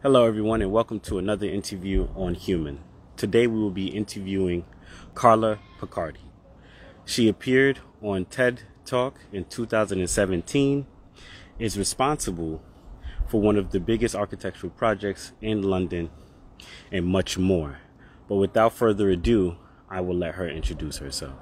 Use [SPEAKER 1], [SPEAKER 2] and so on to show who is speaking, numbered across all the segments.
[SPEAKER 1] Hello, everyone, and welcome to another interview on Human. Today, we will be interviewing Carla Picardi. She appeared on TED Talk in 2017, is responsible for one of the biggest architectural projects in London, and much more. But without further ado, I will let her introduce herself.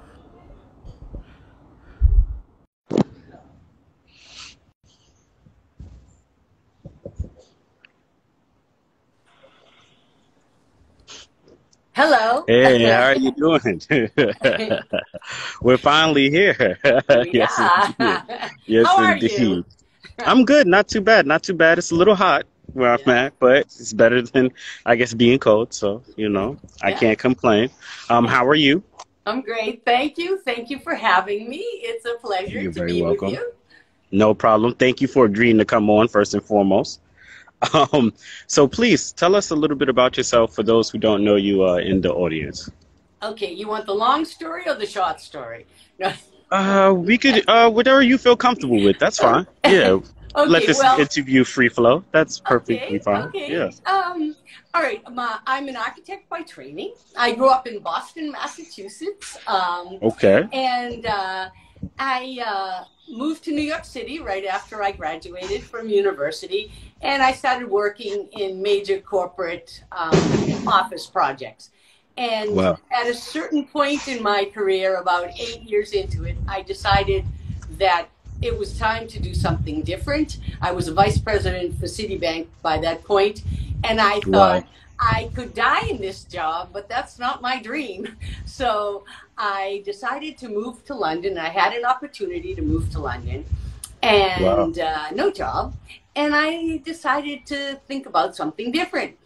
[SPEAKER 2] Hello.
[SPEAKER 1] Hey, how are you doing? We're finally here. Yes, indeed.
[SPEAKER 2] Yeah.
[SPEAKER 1] Yes,
[SPEAKER 2] How are you?
[SPEAKER 1] indeed. I'm good. Not too bad. Not too bad. It's a little hot where I'm
[SPEAKER 2] Yeah.
[SPEAKER 1] at, but it's better than, I guess, being cold. So, I
[SPEAKER 2] Yeah.
[SPEAKER 1] can't complain. How are you?
[SPEAKER 2] I'm great. Thank you. Thank you for having me. It's a pleasure
[SPEAKER 1] You're
[SPEAKER 2] to
[SPEAKER 1] very
[SPEAKER 2] be with
[SPEAKER 1] welcome.
[SPEAKER 2] you.
[SPEAKER 1] No problem. Thank you for agreeing to come on first and foremost. Um, so please tell us a little bit about yourself for those who don't know you in the audience.
[SPEAKER 2] Okay, you want the long story or the short story? No.
[SPEAKER 1] We could whatever you feel comfortable with. That's fine. Yeah. Let
[SPEAKER 2] Okay,
[SPEAKER 1] this
[SPEAKER 2] well,
[SPEAKER 1] interview free flow. That's perfectly
[SPEAKER 2] okay,
[SPEAKER 1] fine.
[SPEAKER 2] okay.
[SPEAKER 1] Yes.
[SPEAKER 2] All right. I'm an architect by training. I grew up in Boston, Massachusetts,
[SPEAKER 1] Okay.
[SPEAKER 2] and I moved to New York City right after I graduated from university, and I started working in major corporate office projects. And
[SPEAKER 1] Wow.
[SPEAKER 2] at a certain point in my career, about 8 years into it, I decided that it was time to do something different. I was a vice president for Citibank by that point, and I thought
[SPEAKER 1] Wow.
[SPEAKER 2] I could die in this job, but that's not my dream. So I decided to move to London. I had an opportunity to move to London
[SPEAKER 1] Wow.
[SPEAKER 2] and no job. And I decided to think about something different.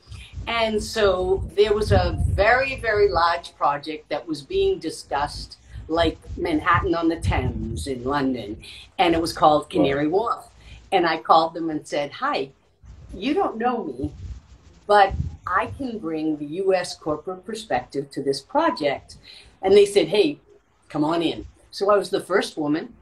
[SPEAKER 2] And so there was a very, very large project that was being discussed, like Manhattan on the Thames in London, and it was called
[SPEAKER 1] Wow.
[SPEAKER 2] Canary Wharf. And I called them and said, "Hi, you don't know me, but I can bring the US corporate perspective to this project." And they said, "Hey, come on in." So I was the first woman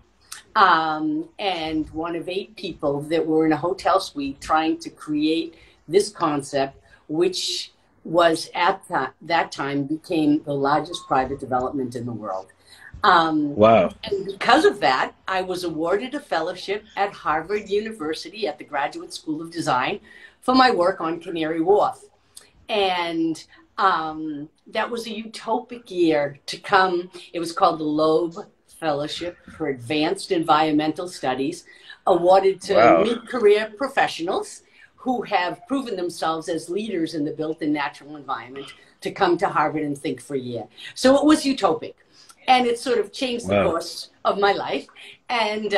[SPEAKER 2] and one of 8 people that were in a hotel suite trying to create this concept, which was at that time became the largest private development in the world.
[SPEAKER 1] Wow.
[SPEAKER 2] And because of that, I was awarded a fellowship at Harvard University at the Graduate School of Design for my work on Canary Wharf. And that was a utopic year to come. It was called the Loeb Fellowship for Advanced Environmental Studies, awarded to
[SPEAKER 1] Wow.
[SPEAKER 2] mid-career professionals who have proven themselves as leaders in the built and natural environment to come to Harvard and think for a year. So it was utopic. And it sort of changed the
[SPEAKER 1] Wow.
[SPEAKER 2] course of my life. And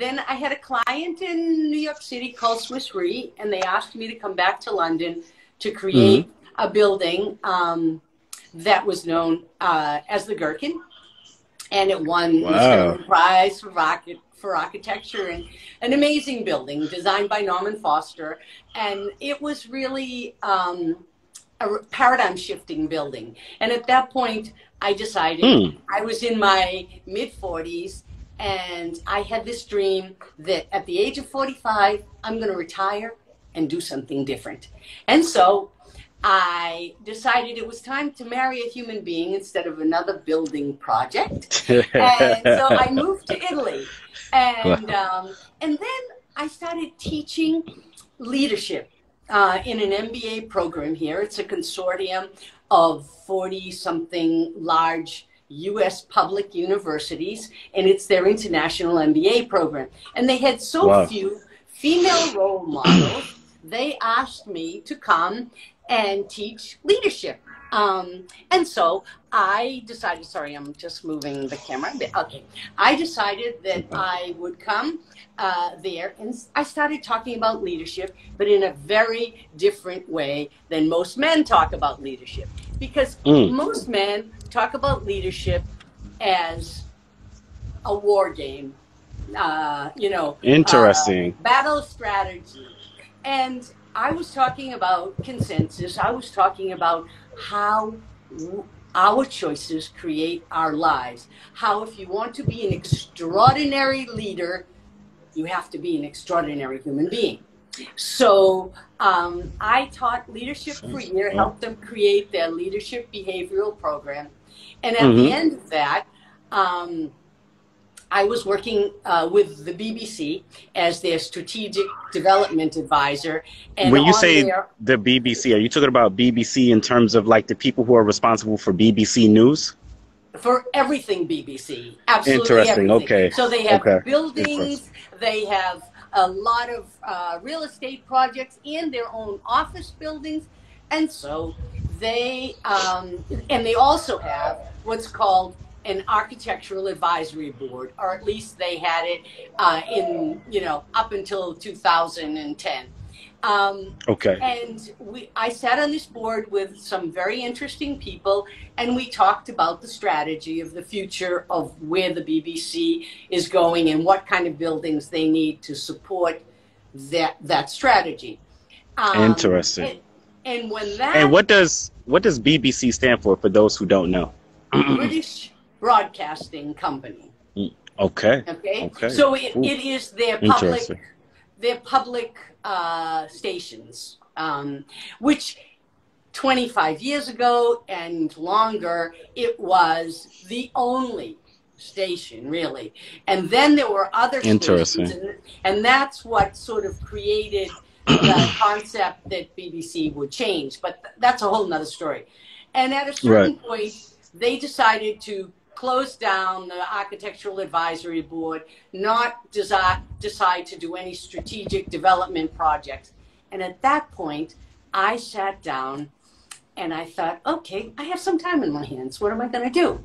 [SPEAKER 2] then I had a client in New York City called Swiss Re, and they asked me to come back to London to
[SPEAKER 1] Hmm.
[SPEAKER 2] create a building that was known as the Gherkin. And it won the
[SPEAKER 1] Wow.
[SPEAKER 2] Sterling Prize for architecture, and an amazing building designed by Norman Foster. And it was really a paradigm shifting building. And at that point, I decided
[SPEAKER 1] Hmm.
[SPEAKER 2] I was in my mid 40s and I had this dream that at the age of 45, I'm going to retire and do something different. And so I decided it was time to marry a human being instead of another building project. And so I moved to Italy, and
[SPEAKER 1] Wow.
[SPEAKER 2] and then I started teaching leadership in an MBA program here. It's a consortium of 40 something large US public universities, and it's their international MBA program. And they had so
[SPEAKER 1] Wow.
[SPEAKER 2] few female role models, they asked me to come and teach leadership. And so I decided, sorry, I'm just moving the camera a bit. Okay. I decided that I would come there, and I started talking about leadership, but in a very different way than most men talk about leadership. Because
[SPEAKER 1] Mm.
[SPEAKER 2] most men talk about leadership as a war game,
[SPEAKER 1] Interesting.
[SPEAKER 2] battle strategy. And I was talking about consensus. I was talking about how our choices create our lives. How, if you want to be an extraordinary leader, you have to be an extraordinary human being. So I taught leadership for a year, helped them create their leadership behavioral program. And at the end of that, I was working with the BBC as their strategic development advisor. And
[SPEAKER 1] When you say the BBC, are you talking about BBC in terms of like the people who are responsible for BBC News?
[SPEAKER 2] For everything BBC, absolutely.
[SPEAKER 1] Interesting.
[SPEAKER 2] Everything.
[SPEAKER 1] Okay.
[SPEAKER 2] So they have buildings, they have a lot of real estate projects and their own office buildings. And so they also have what's called an architectural advisory board, or at least they had it up until 2010.
[SPEAKER 1] Okay.
[SPEAKER 2] And I sat on this board with some very interesting people, and we talked about the strategy of the future of where the BBC is going and what kind of buildings they need to support that strategy.
[SPEAKER 1] Interesting.
[SPEAKER 2] And
[SPEAKER 1] what does BBC stand for those who don't know?
[SPEAKER 2] British Broadcasting Company.
[SPEAKER 1] Okay.
[SPEAKER 2] So it is their public stations, which 25 years ago and longer, it was the only station, really. And then there were other stations, and that's what sort of created the concept that BBC would change. But that's a whole nother story. And at a certain point, they decided to close down the architectural advisory board, not decide to do any strategic development projects. And at that point, I sat down and I thought, okay, I have some time in my hands. What am I going to do?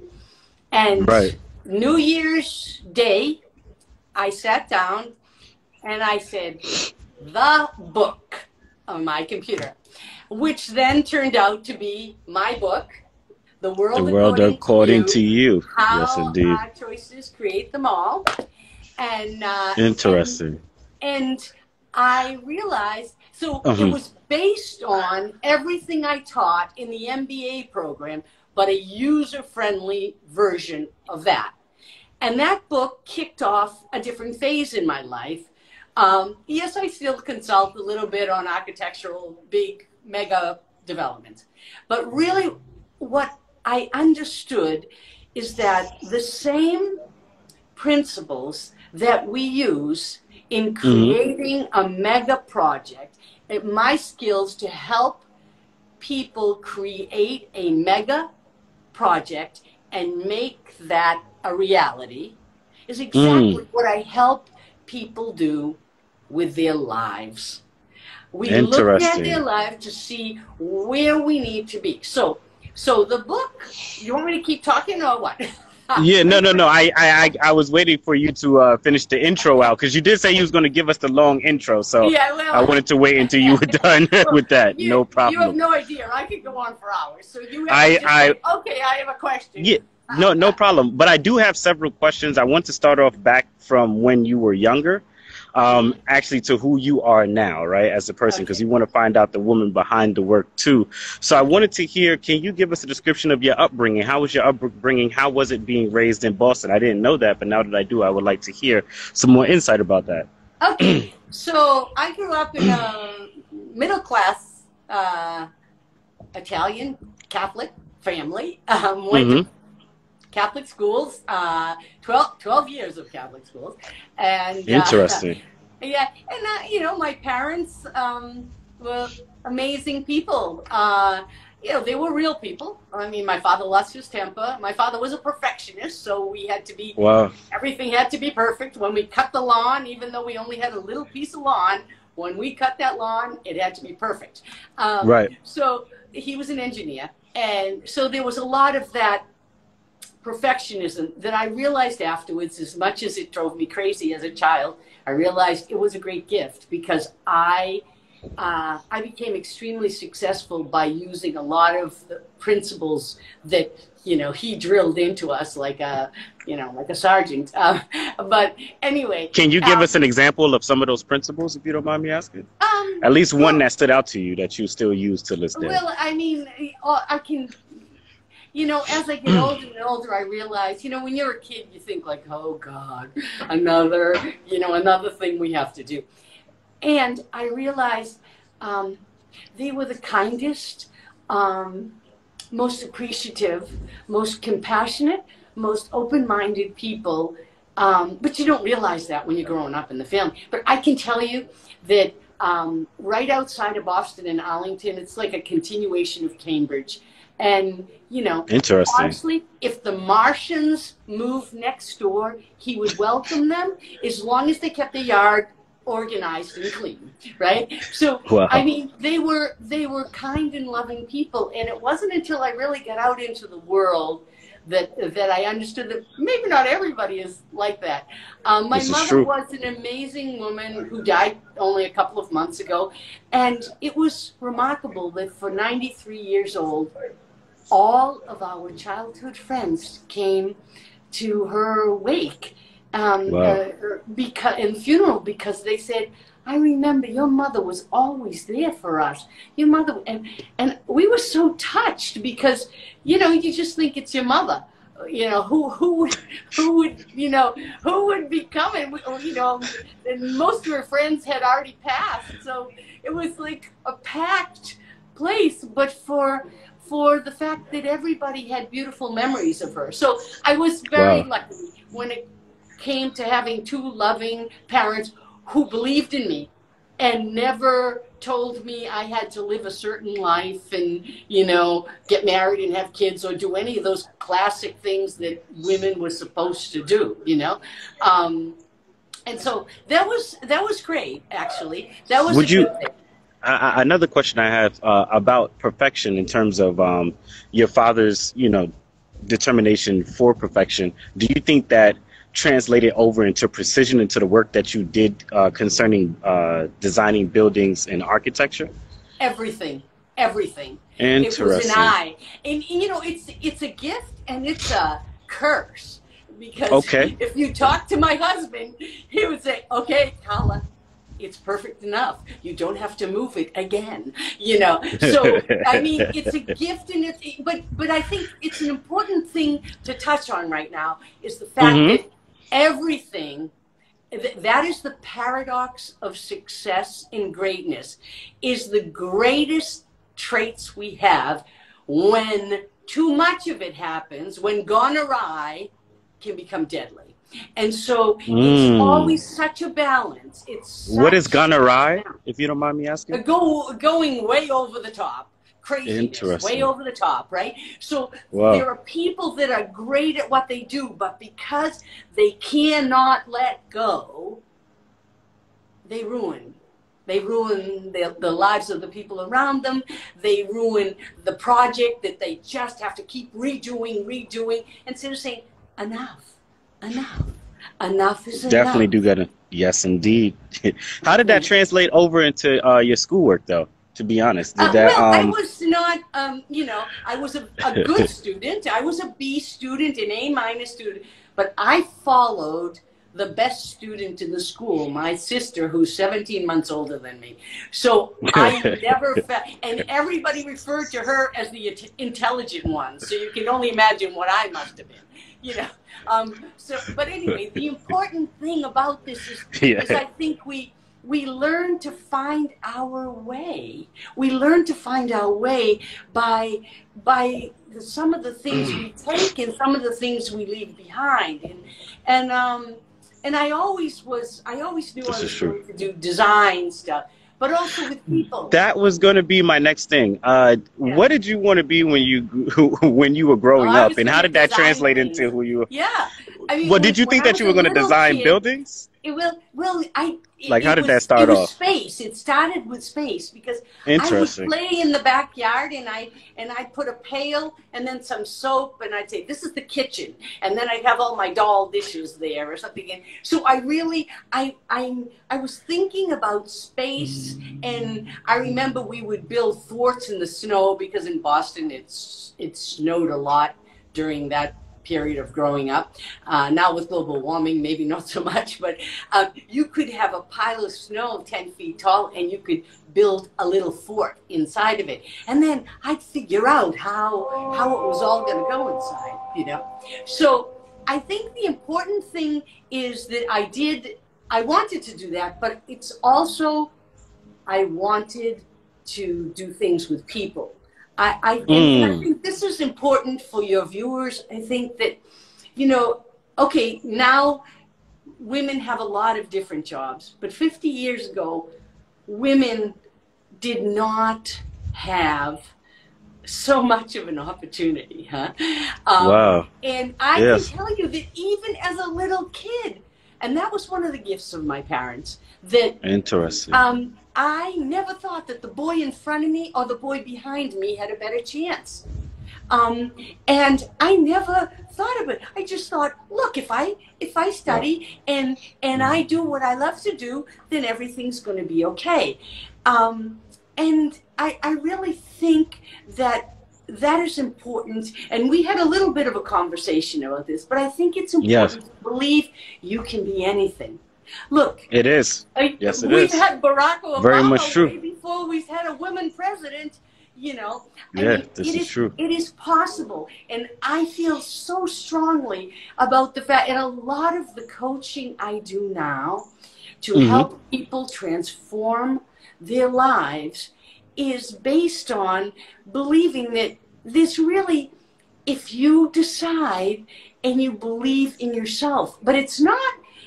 [SPEAKER 2] And New Year's Day, I sat down and I said, the book on my computer, which then turned out to be my book, The World According to You. How
[SPEAKER 1] yes, indeed.
[SPEAKER 2] Our choices create them all. And
[SPEAKER 1] interesting.
[SPEAKER 2] And I realized, so it was based on everything I taught in the MBA program, but a user-friendly version of that. And that book kicked off a different phase in my life. Yes, I still consult a little bit on architectural, big, mega developments. But really, what I understood is that the same principles that we use in creating a mega project, my skills to help people create a mega project and make that a reality is exactly what I help people do with their lives. We look at their lives to see where we need to be. So the book, you want me to keep talking or what?
[SPEAKER 1] Yeah, no. I was waiting for you to finish the intro out, because you did say you was going to give us the long intro. So yeah, well, I wanted to wait until you were done with that. No problem.
[SPEAKER 2] You have no idea. I could go on for hours. So you have okay, I have a question.
[SPEAKER 1] Yeah, no problem. But I do have several questions. I want to start off back from when you were younger. Actually to who you are now, right, as a person, because you want to find out the woman behind the work too. So I wanted to hear, can you give us a description of your upbringing? How was your upbringing? How was it being raised in Boston? I didn't know that, but now that I do, I would like to hear some more insight about that.
[SPEAKER 2] Okay, so I grew up in a middle-class Italian Catholic family. Went to Catholic schools, 12 years of Catholic schools. And
[SPEAKER 1] interesting.
[SPEAKER 2] Yeah, and my parents were amazing people. They were real people. I mean, my father lost his temper. My father was a perfectionist, so we had to be, everything had to be perfect. When we cut the lawn, even though we only had a little piece of lawn, when we cut that lawn, it had to be perfect. So he was an engineer. And so there was a lot of that perfectionism that I realized afterwards, as much as it drove me crazy as a child, I realized it was a great gift, because I became extremely successful by using a lot of the principles that, he drilled into us like a sergeant. But anyway.
[SPEAKER 1] Can you give us an example of some of those principles, if you don't mind me asking? At least one that stood out to you that you still use to this day. Well,
[SPEAKER 2] I mean, I can... as I get older and older, I realize, when you're a kid, you think like, oh God, another thing we have to do. And I realized they were the kindest, most appreciative, most compassionate, most open-minded people. But you don't realize that when you're growing up in the family. But I can tell you that right outside of Boston and Arlington, it's like a continuation of Cambridge. And, you know,
[SPEAKER 1] Interesting.
[SPEAKER 2] honestly, if the Martians moved next door, he would welcome them as long as they kept the yard organized and clean, right? So,
[SPEAKER 1] Wow.
[SPEAKER 2] I mean, they were kind and loving people. And it wasn't until I really got out into the world that I understood that maybe not everybody is like that. My mother was an amazing woman who died only a couple of months ago. And it was remarkable that for 93 years old, all of our childhood friends came to her wake in funeral, because they said, I remember your mother was always there for us. Your mother, and we were so touched, because, you know, you just think it's your mother. You know, who would be coming? You know, and most of her friends had already passed, so it was like a packed place. But for the fact that everybody had beautiful memories of her, so I was very lucky when it came to having two loving parents who believed in me and never told me I had to live a certain life and, you know, get married and have kids or do any of those classic things that women were supposed to do, you know. And so that was great, actually. That was good thing.
[SPEAKER 1] Another question I have about perfection in terms of your father's, you know, determination for perfection. Do you think that translated over into precision into the work that you did concerning designing buildings and architecture?
[SPEAKER 2] Everything.
[SPEAKER 1] Interesting.
[SPEAKER 2] It was an eye. And you know, it's a gift and it's a curse. Because if you talk to my husband, he would say, okay, Carla, it's perfect enough. You don't have to move it again. You know, so I mean, it's a gift, and but I think it's an important thing to touch on right now is the fact that everything, that is the paradox of success and greatness, is the greatest traits we have. When too much of it happens, when gone awry, can become deadly. And so it's always such a balance.
[SPEAKER 1] What is gone awry, if you don't mind me asking?
[SPEAKER 2] Going way over the top. Craziness, way over the top, right? So there are people that are great at what they do, but because they cannot let go, they ruin the lives of the people around them. They ruin the project that they just have to keep redoing, instead of saying, enough is enough.
[SPEAKER 1] Definitely do gotta, yes, indeed. How did that translate over into your schoolwork, though? To be honest, did that?
[SPEAKER 2] Well, I was not, you know, I was a good student. I was a B student, an A- student, but I followed the best student in the school, my sister, who's 17 months older than me. So I never felt, and everybody referred to her as the intelligent one. So you can only imagine what I must have been, you know. But anyway, the important thing about this is I think we learn to find our way. We learn to find our way by some of the things we take and some of the things we leave behind. And I always knew I was going to do design stuff, but also with people.
[SPEAKER 1] That was going to be my next thing. What did you want to be when you were growing up, and how did that translate into who you were?
[SPEAKER 2] Yeah. I mean,
[SPEAKER 1] well, did you think that you were going to design buildings? How did that start off?
[SPEAKER 2] Space. It started with space because I would play in the backyard and I'd put a pail and then some soap and I'd say, this is the kitchen. And then I'd have all my doll dishes there or something. And so I was thinking about space, and I remember we would build forts in the snow because in Boston it snowed a lot during that period of growing up. Now with global warming, maybe not so much, but you could have a pile of snow 10 feet tall and you could build a little fort inside of it. And then I'd figure out how it was all going to go inside, you know. So I think the important thing is that I did I wanted to do that, but it's also, I wanted to do things with people. And I think this is important for your viewers. I think that, you know, okay, now women have a lot of different jobs, but 50 years ago, women did not have so much of an opportunity, huh?
[SPEAKER 1] Wow.
[SPEAKER 2] And I
[SPEAKER 1] Yes.
[SPEAKER 2] can tell you that even as a little kid, and that was one of the gifts of my parents, that
[SPEAKER 1] Interesting.
[SPEAKER 2] I never thought that the boy in front of me or the boy behind me had a better chance. And I never thought of it. I just thought, look, if I study and I do what I love to do, then everything's going to be okay. And I really think that is important. And we had a little bit of a conversation about this, but I think it's important to believe you can be anything. Look,
[SPEAKER 1] it is. Yes, it is.
[SPEAKER 2] We've had Barack Obama
[SPEAKER 1] very much true.
[SPEAKER 2] way before we've had a woman president. You know,
[SPEAKER 1] This is true.
[SPEAKER 2] It is possible. And I feel so strongly about the fact, and a lot of the coaching I do now to help people transform their lives is based on believing that this really, if you decide and you believe in yourself, but it's not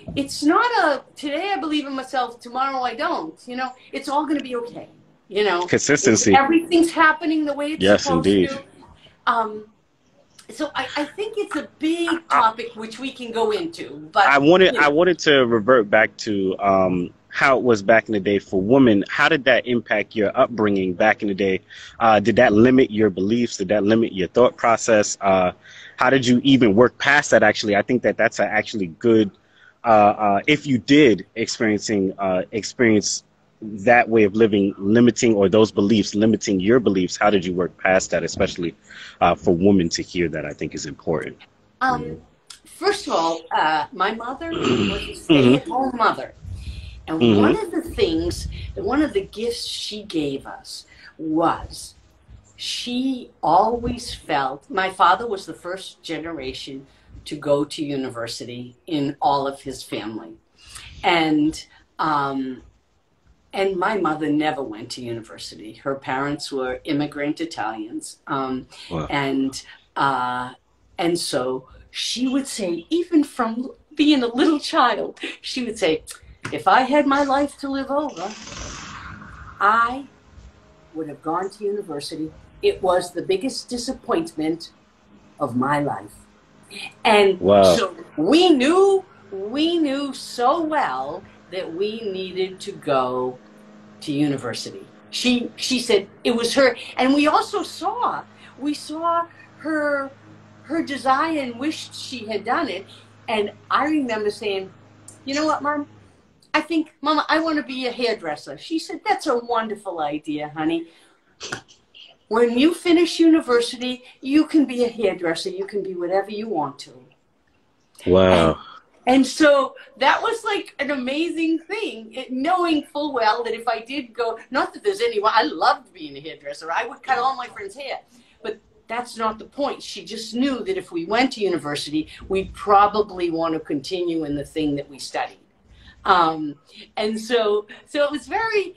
[SPEAKER 2] a, today I believe in myself, tomorrow I don't, you know, it's all going to be okay. You know,
[SPEAKER 1] consistency.
[SPEAKER 2] Everything's happening the way it's supposed to. So I think it's a big topic which we can go into. But
[SPEAKER 1] I wanted to revert back to how it was back in the day for women. How did that impact your upbringing back in the day? Did that limit your beliefs? Did that limit your thought process? How did you even work past that? Actually, I think that's actually good. If you did experience that way of living, limiting, or those beliefs, limiting your beliefs, how did you work past that, especially for women to hear that? I think is important.
[SPEAKER 2] First of all, my mother was a stay-at-home mother. And one of the gifts she gave us was she always felt, my father was the first generation to go to university in all of his family. And my mother never went to university. Her parents were immigrant Italians. Wow. And so she would say, even from being a little child, she would say, if I had my life to live over, I would have gone to university. It was the biggest disappointment of my life. And so we knew so well that we needed to go to university. She said it was her, and we also saw her desire and wished she had done it. And I remember saying, you know what, Mom? I think, Mama, I want to be a hairdresser. She said, that's a wonderful idea, honey. When you finish university, you can be a hairdresser. You can be whatever you want to.
[SPEAKER 1] Wow.
[SPEAKER 2] And so that was like an amazing thing, knowing full well that if I did go, not that there's anyone, I loved being a hairdresser. I would cut all my friends' hair. But that's not the point. She just knew that if we went to university, we'd probably want to continue in the thing that we studied. And so it was very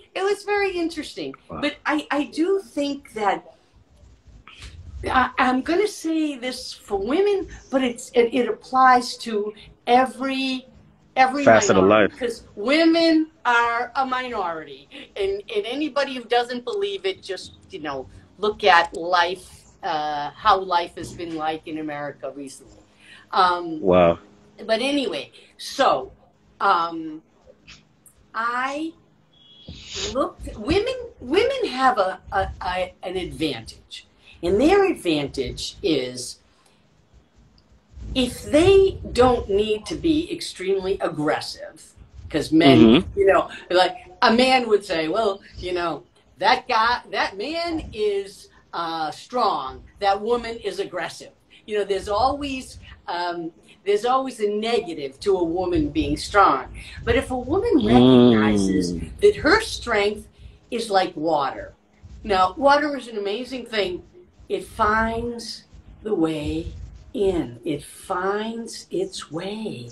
[SPEAKER 2] interesting. Wow. But I do think that I'm going to say this for women, but it applies to every facet of life, because women are a minority, and anybody who doesn't believe it, just look at life, how life has been like in America recently.
[SPEAKER 1] Wow.
[SPEAKER 2] But anyway, so I looked. Women have an advantage, and their advantage is if they don't need to be extremely aggressive, because men, like a man would say, well, that man is strong, that woman is aggressive. There's always a negative to a woman being strong. But if a woman recognizes that her strength is like water. Now, water is an amazing thing. It finds the way in, it finds its way.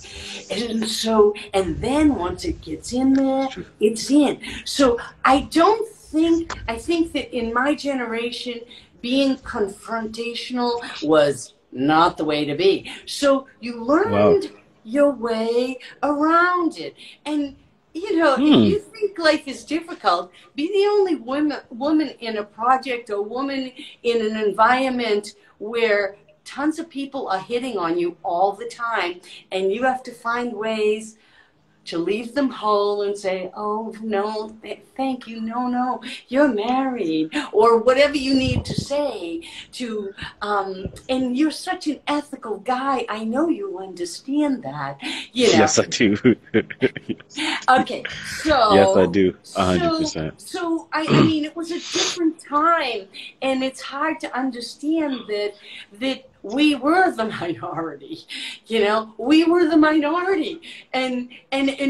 [SPEAKER 2] And so, and then once it gets in there, it's in. So I think that in my generation, being confrontational was not the way to be. So you
[SPEAKER 1] Wow.
[SPEAKER 2] learned your way around it. And you know, if
[SPEAKER 1] Hmm.
[SPEAKER 2] you think life is difficult, be the only woman in a project or woman in an environment where tons of people are hitting on you all the time, and you have to find ways to leave them whole and say, oh, no, thank you, no, you're married, or whatever you need to say to, and you're such an ethical guy. I know you understand that, you know.
[SPEAKER 1] Yes, I do.
[SPEAKER 2] Okay,
[SPEAKER 1] Yes, I
[SPEAKER 2] so
[SPEAKER 1] do. 100%.
[SPEAKER 2] so I mean, it was a different time, and it's hard to understand that we were the minority. You know, we were the minority, and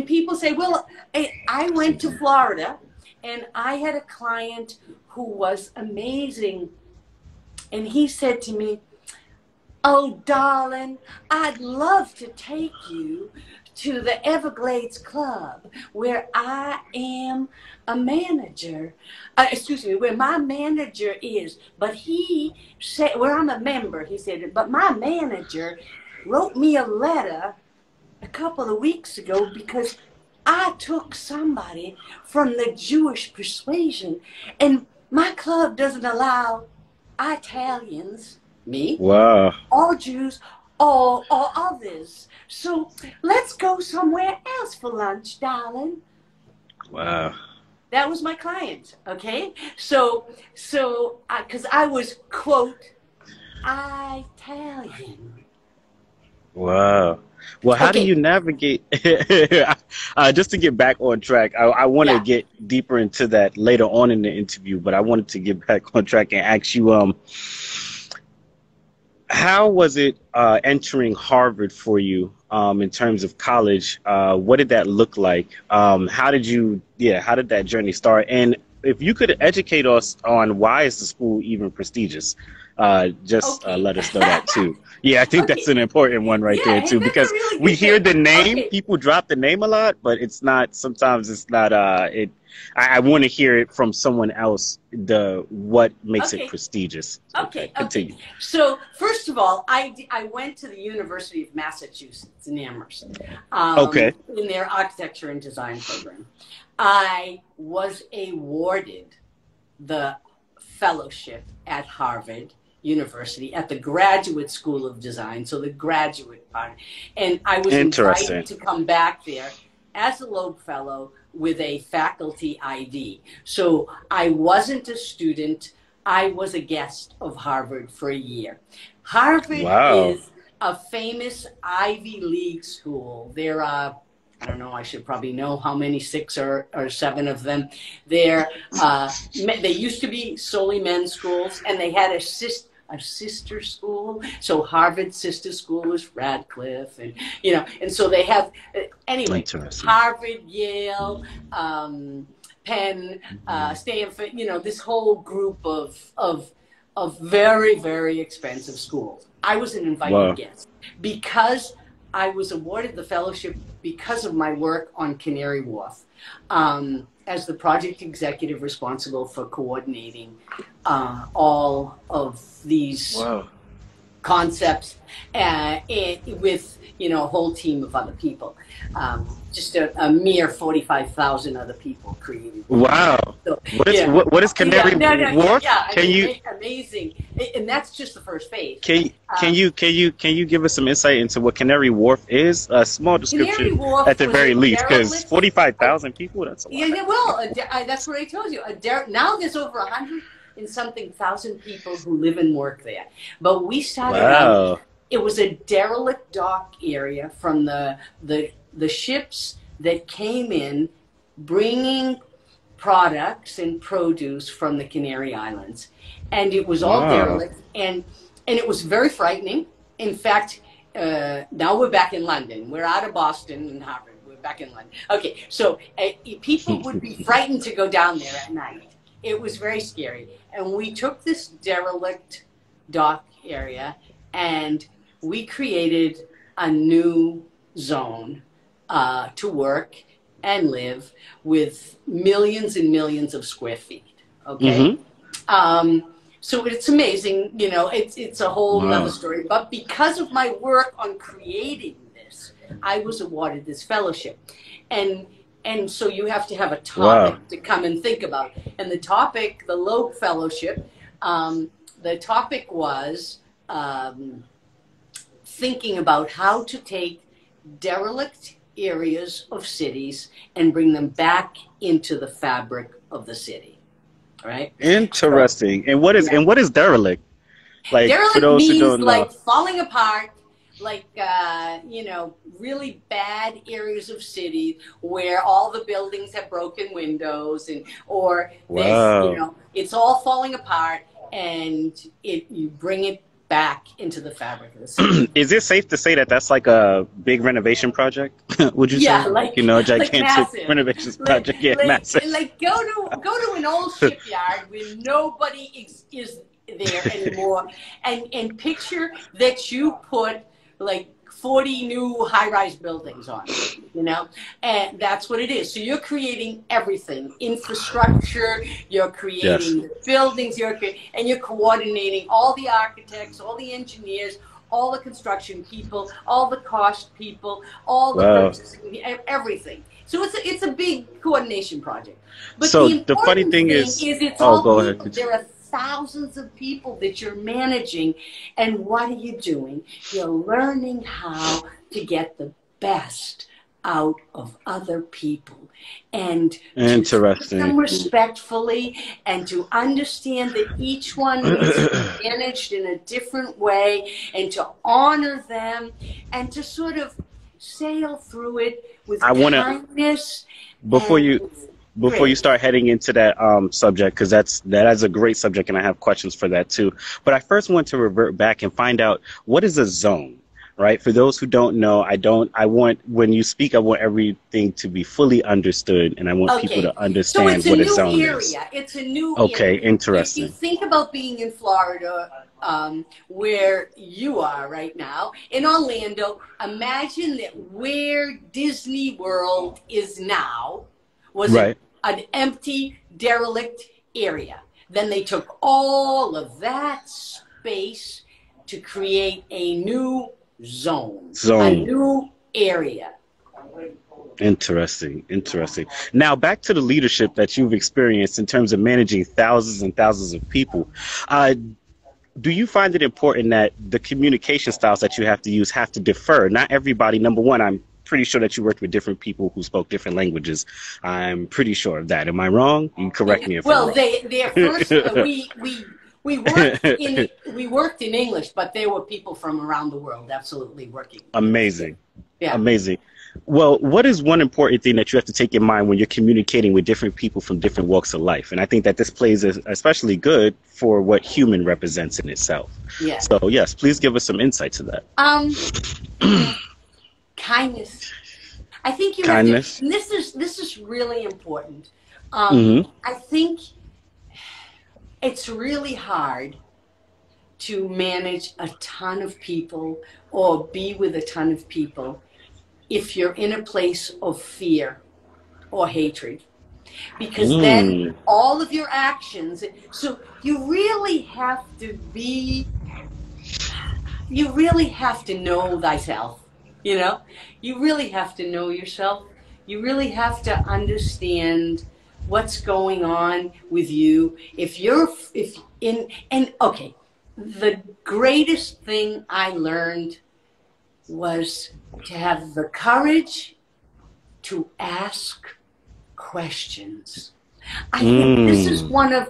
[SPEAKER 2] people say, well, I went to Florida, and I had a client who was amazing, and he said to me, oh, darling, I'd love to take you to the Everglades Club where I am a manager. Excuse me, where my manager is. But he said, where I'm a member, he said, but my manager wrote me a letter a couple of weeks ago because I took somebody from the Jewish persuasion, and my club doesn't allow Italians, me,
[SPEAKER 1] Wow.
[SPEAKER 2] or Jews, or others. So let's go somewhere else for lunch, darling.
[SPEAKER 1] Wow.
[SPEAKER 2] That was my client, okay? So, because I was, quote, Italian.
[SPEAKER 1] Wow. Well, how do
[SPEAKER 2] Okay,
[SPEAKER 1] you navigate? Just to get back on track, I want to
[SPEAKER 2] yeah.
[SPEAKER 1] get deeper into that later on in the interview, but I wanted to get back on track and ask you, how was it entering Harvard for you in terms of college? What did that look like? How did how did that journey start? And if you could educate us on why is the school even prestigious,
[SPEAKER 2] Okay.
[SPEAKER 1] let us know that too. Yeah, I think that's
[SPEAKER 2] Okay.
[SPEAKER 1] an important one right there
[SPEAKER 2] Yeah, hey,
[SPEAKER 1] too,
[SPEAKER 2] that's a
[SPEAKER 1] because
[SPEAKER 2] really
[SPEAKER 1] we
[SPEAKER 2] good
[SPEAKER 1] hear
[SPEAKER 2] thing.
[SPEAKER 1] the name,
[SPEAKER 2] Okay.
[SPEAKER 1] people drop the name a lot, but it's not, sometimes it's not, I want to hear it from someone else, what makes it
[SPEAKER 2] Okay.
[SPEAKER 1] prestigious. Okay,
[SPEAKER 2] Okay.
[SPEAKER 1] continue.
[SPEAKER 2] So first of all, I went to the University of Massachusetts in Amherst,
[SPEAKER 1] Okay.
[SPEAKER 2] in their architecture and design program. I was awarded the fellowship at Harvard University at the Graduate School of Design, so the graduate part. And I was invited
[SPEAKER 1] Interesting.
[SPEAKER 2] to come back there as a Loeb Fellow with a faculty ID. So I wasn't a student, I was a guest of Harvard for a year. Harvard
[SPEAKER 1] Wow.
[SPEAKER 2] is a famous Ivy League school. There are, I don't know, I should probably know how many, 6 or 7 of them. They used to be solely men's schools, and they had a sister school. So Harvard's sister school is Radcliffe, and and so they have anyway.
[SPEAKER 1] Interesting.
[SPEAKER 2] Harvard, Yale, Penn, Stanford. This whole group of very, very expensive schools. I was an invited
[SPEAKER 1] Wow.
[SPEAKER 2] guest because I was awarded the fellowship because of my work on Canary Wharf as the project executive responsible for coordinating all of these
[SPEAKER 1] Wow.
[SPEAKER 2] concepts with a whole team of other people. Just a mere 45,000 other people created.
[SPEAKER 1] Wow.
[SPEAKER 2] So,
[SPEAKER 1] What is
[SPEAKER 2] yeah,
[SPEAKER 1] Canary
[SPEAKER 2] no,
[SPEAKER 1] Wharf?
[SPEAKER 2] yeah. I
[SPEAKER 1] Can
[SPEAKER 2] mean,
[SPEAKER 1] you
[SPEAKER 2] amazing, and that's just the first phase.
[SPEAKER 1] can
[SPEAKER 2] Um,
[SPEAKER 1] can you give us some insight into what Canary Wharf is? A small
[SPEAKER 2] Canary
[SPEAKER 1] description at
[SPEAKER 2] Wharf
[SPEAKER 1] the
[SPEAKER 2] was a
[SPEAKER 1] very least, because
[SPEAKER 2] derelict.
[SPEAKER 1] 45,000 people, that's a lot.
[SPEAKER 2] Yeah, well, that's what I told you. Now there's over 100 and something thousand people who live and work there. But we started out.
[SPEAKER 1] Wow.
[SPEAKER 2] It was a derelict dock area from the ships that came in, bringing products and produce from the Canary Islands, and it was all
[SPEAKER 1] Wow.
[SPEAKER 2] derelict, and it was very frightening. In fact, now we're back in London. We're out of Boston and Harvard. We're back in London. Okay, so people would be frightened to go down there at night. It was very scary, and we took this derelict dock area, and we created a new zone to work and live with millions and millions of square feet. Okay. So it's amazing, you know, it's a whole nother story. But because of my work on creating this, I was awarded this fellowship. And so you have to have a topic to come and think about. And the topic, the Loeb Fellowship, the topic was thinking about how to take derelict areas of cities and bring them back into the fabric of the city. Right?
[SPEAKER 1] Interesting. And what is derelict? Like,
[SPEAKER 2] derelict
[SPEAKER 1] for those
[SPEAKER 2] means
[SPEAKER 1] who don't know,
[SPEAKER 2] like falling apart, like you know, really bad areas of cities where all the buildings have broken windows, and or this, you know, it's all falling apart, and you bring it back into the fabric of the city.
[SPEAKER 1] Is it safe to say that that's like a big renovation project? Would you say?
[SPEAKER 2] Like,
[SPEAKER 1] you know, gigantic
[SPEAKER 2] massive.
[SPEAKER 1] renovations project. Yeah, massive.
[SPEAKER 2] Like go to an old shipyard where nobody is there anymore, and picture that you put like 40 new high-rise buildings on it, you know, and that's what it is. So you're creating everything, infrastructure, you're creating the buildings, and you're coordinating all the architects, all the engineers, all the construction people, all the cost people, all the purchasing, everything. So it's a big coordination project. But
[SPEAKER 1] so the funny thing is
[SPEAKER 2] it's all
[SPEAKER 1] go
[SPEAKER 2] people.
[SPEAKER 1] ahead.
[SPEAKER 2] There are thousands of people that you're managing, and what are you doing? You're learning how to get the best out of other people, and to treat them respectfully, and to understand that each one needs to be managed in a different way, and to honor them, and to sort of sail through it with kindness.
[SPEAKER 1] Before you start heading into that subject, because that is a great subject, and I have questions for that too. But I first want to revert back and find out, what is a zone, right? For those who don't know, when you speak, I want everything to be fully understood, and I want people to understand what a zone is.
[SPEAKER 2] It's a new
[SPEAKER 1] area.
[SPEAKER 2] Okay,
[SPEAKER 1] interesting.
[SPEAKER 2] If you think about being in Florida, where you are right now, in Orlando, imagine that where Disney World is now was an empty, derelict area. Then they took all of that space to create a new zone. A new area.
[SPEAKER 1] Interesting. Now, back to the leadership that you've experienced in terms of managing thousands and thousands of people. Do you find it important that the communication styles that you have to use have to differ? Not everybody, number one, I'm pretty sure that you worked with different people who spoke different languages. I'm pretty sure of that. Am I wrong? You correct me if I'm wrong.
[SPEAKER 2] They're first, we worked in English, but there were people from around the world absolutely working.
[SPEAKER 1] Amazing. Yeah. Amazing. Well, what is one important thing that you have to take in mind when you're communicating with different people from different walks of life? And I think that this plays especially good for what human represents in itself.
[SPEAKER 2] Yeah.
[SPEAKER 1] So yes, please give us some insight to that.
[SPEAKER 2] Kindness. I think you
[SPEAKER 1] kindness.
[SPEAKER 2] Have to, this is really important. I think it's really hard to manage a ton of people or be with a ton of people if you're in a place of fear or hatred, because then all of your actions, so you really have to know thyself. You know, you really have to know yourself. You really have to understand what's going on with you. The greatest thing I learned was to have the courage to ask questions. I think this is one of,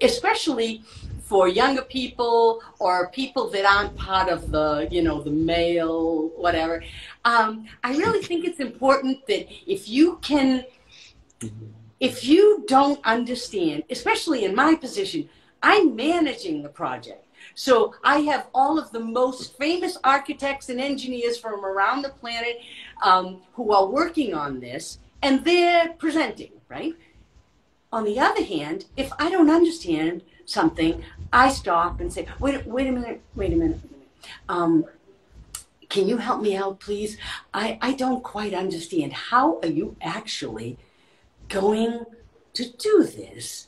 [SPEAKER 2] especially for younger people or people that aren't part of the, the male, whatever. I really think it's important that if you don't understand, especially in my position, I'm managing the project. So I have all of the most famous architects and engineers from around the planet who are working on this, and they're presenting, right? On the other hand, if I don't understand something, I stop and say, wait a minute. Can you help me out, please? I don't quite understand. How are you actually going to do this?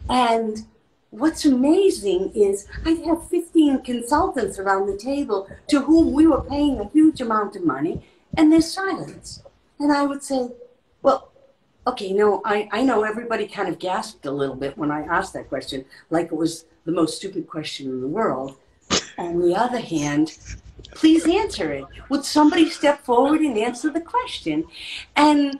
[SPEAKER 2] And what's amazing is I have 15 consultants around the table to whom we were paying a huge amount of money, and there's silence. And I would say, well, okay, no, I know everybody kind of gasped a little bit when I asked that question, like it was the most stupid question in the world. On the other hand, please answer it. Would somebody step forward and answer the question? And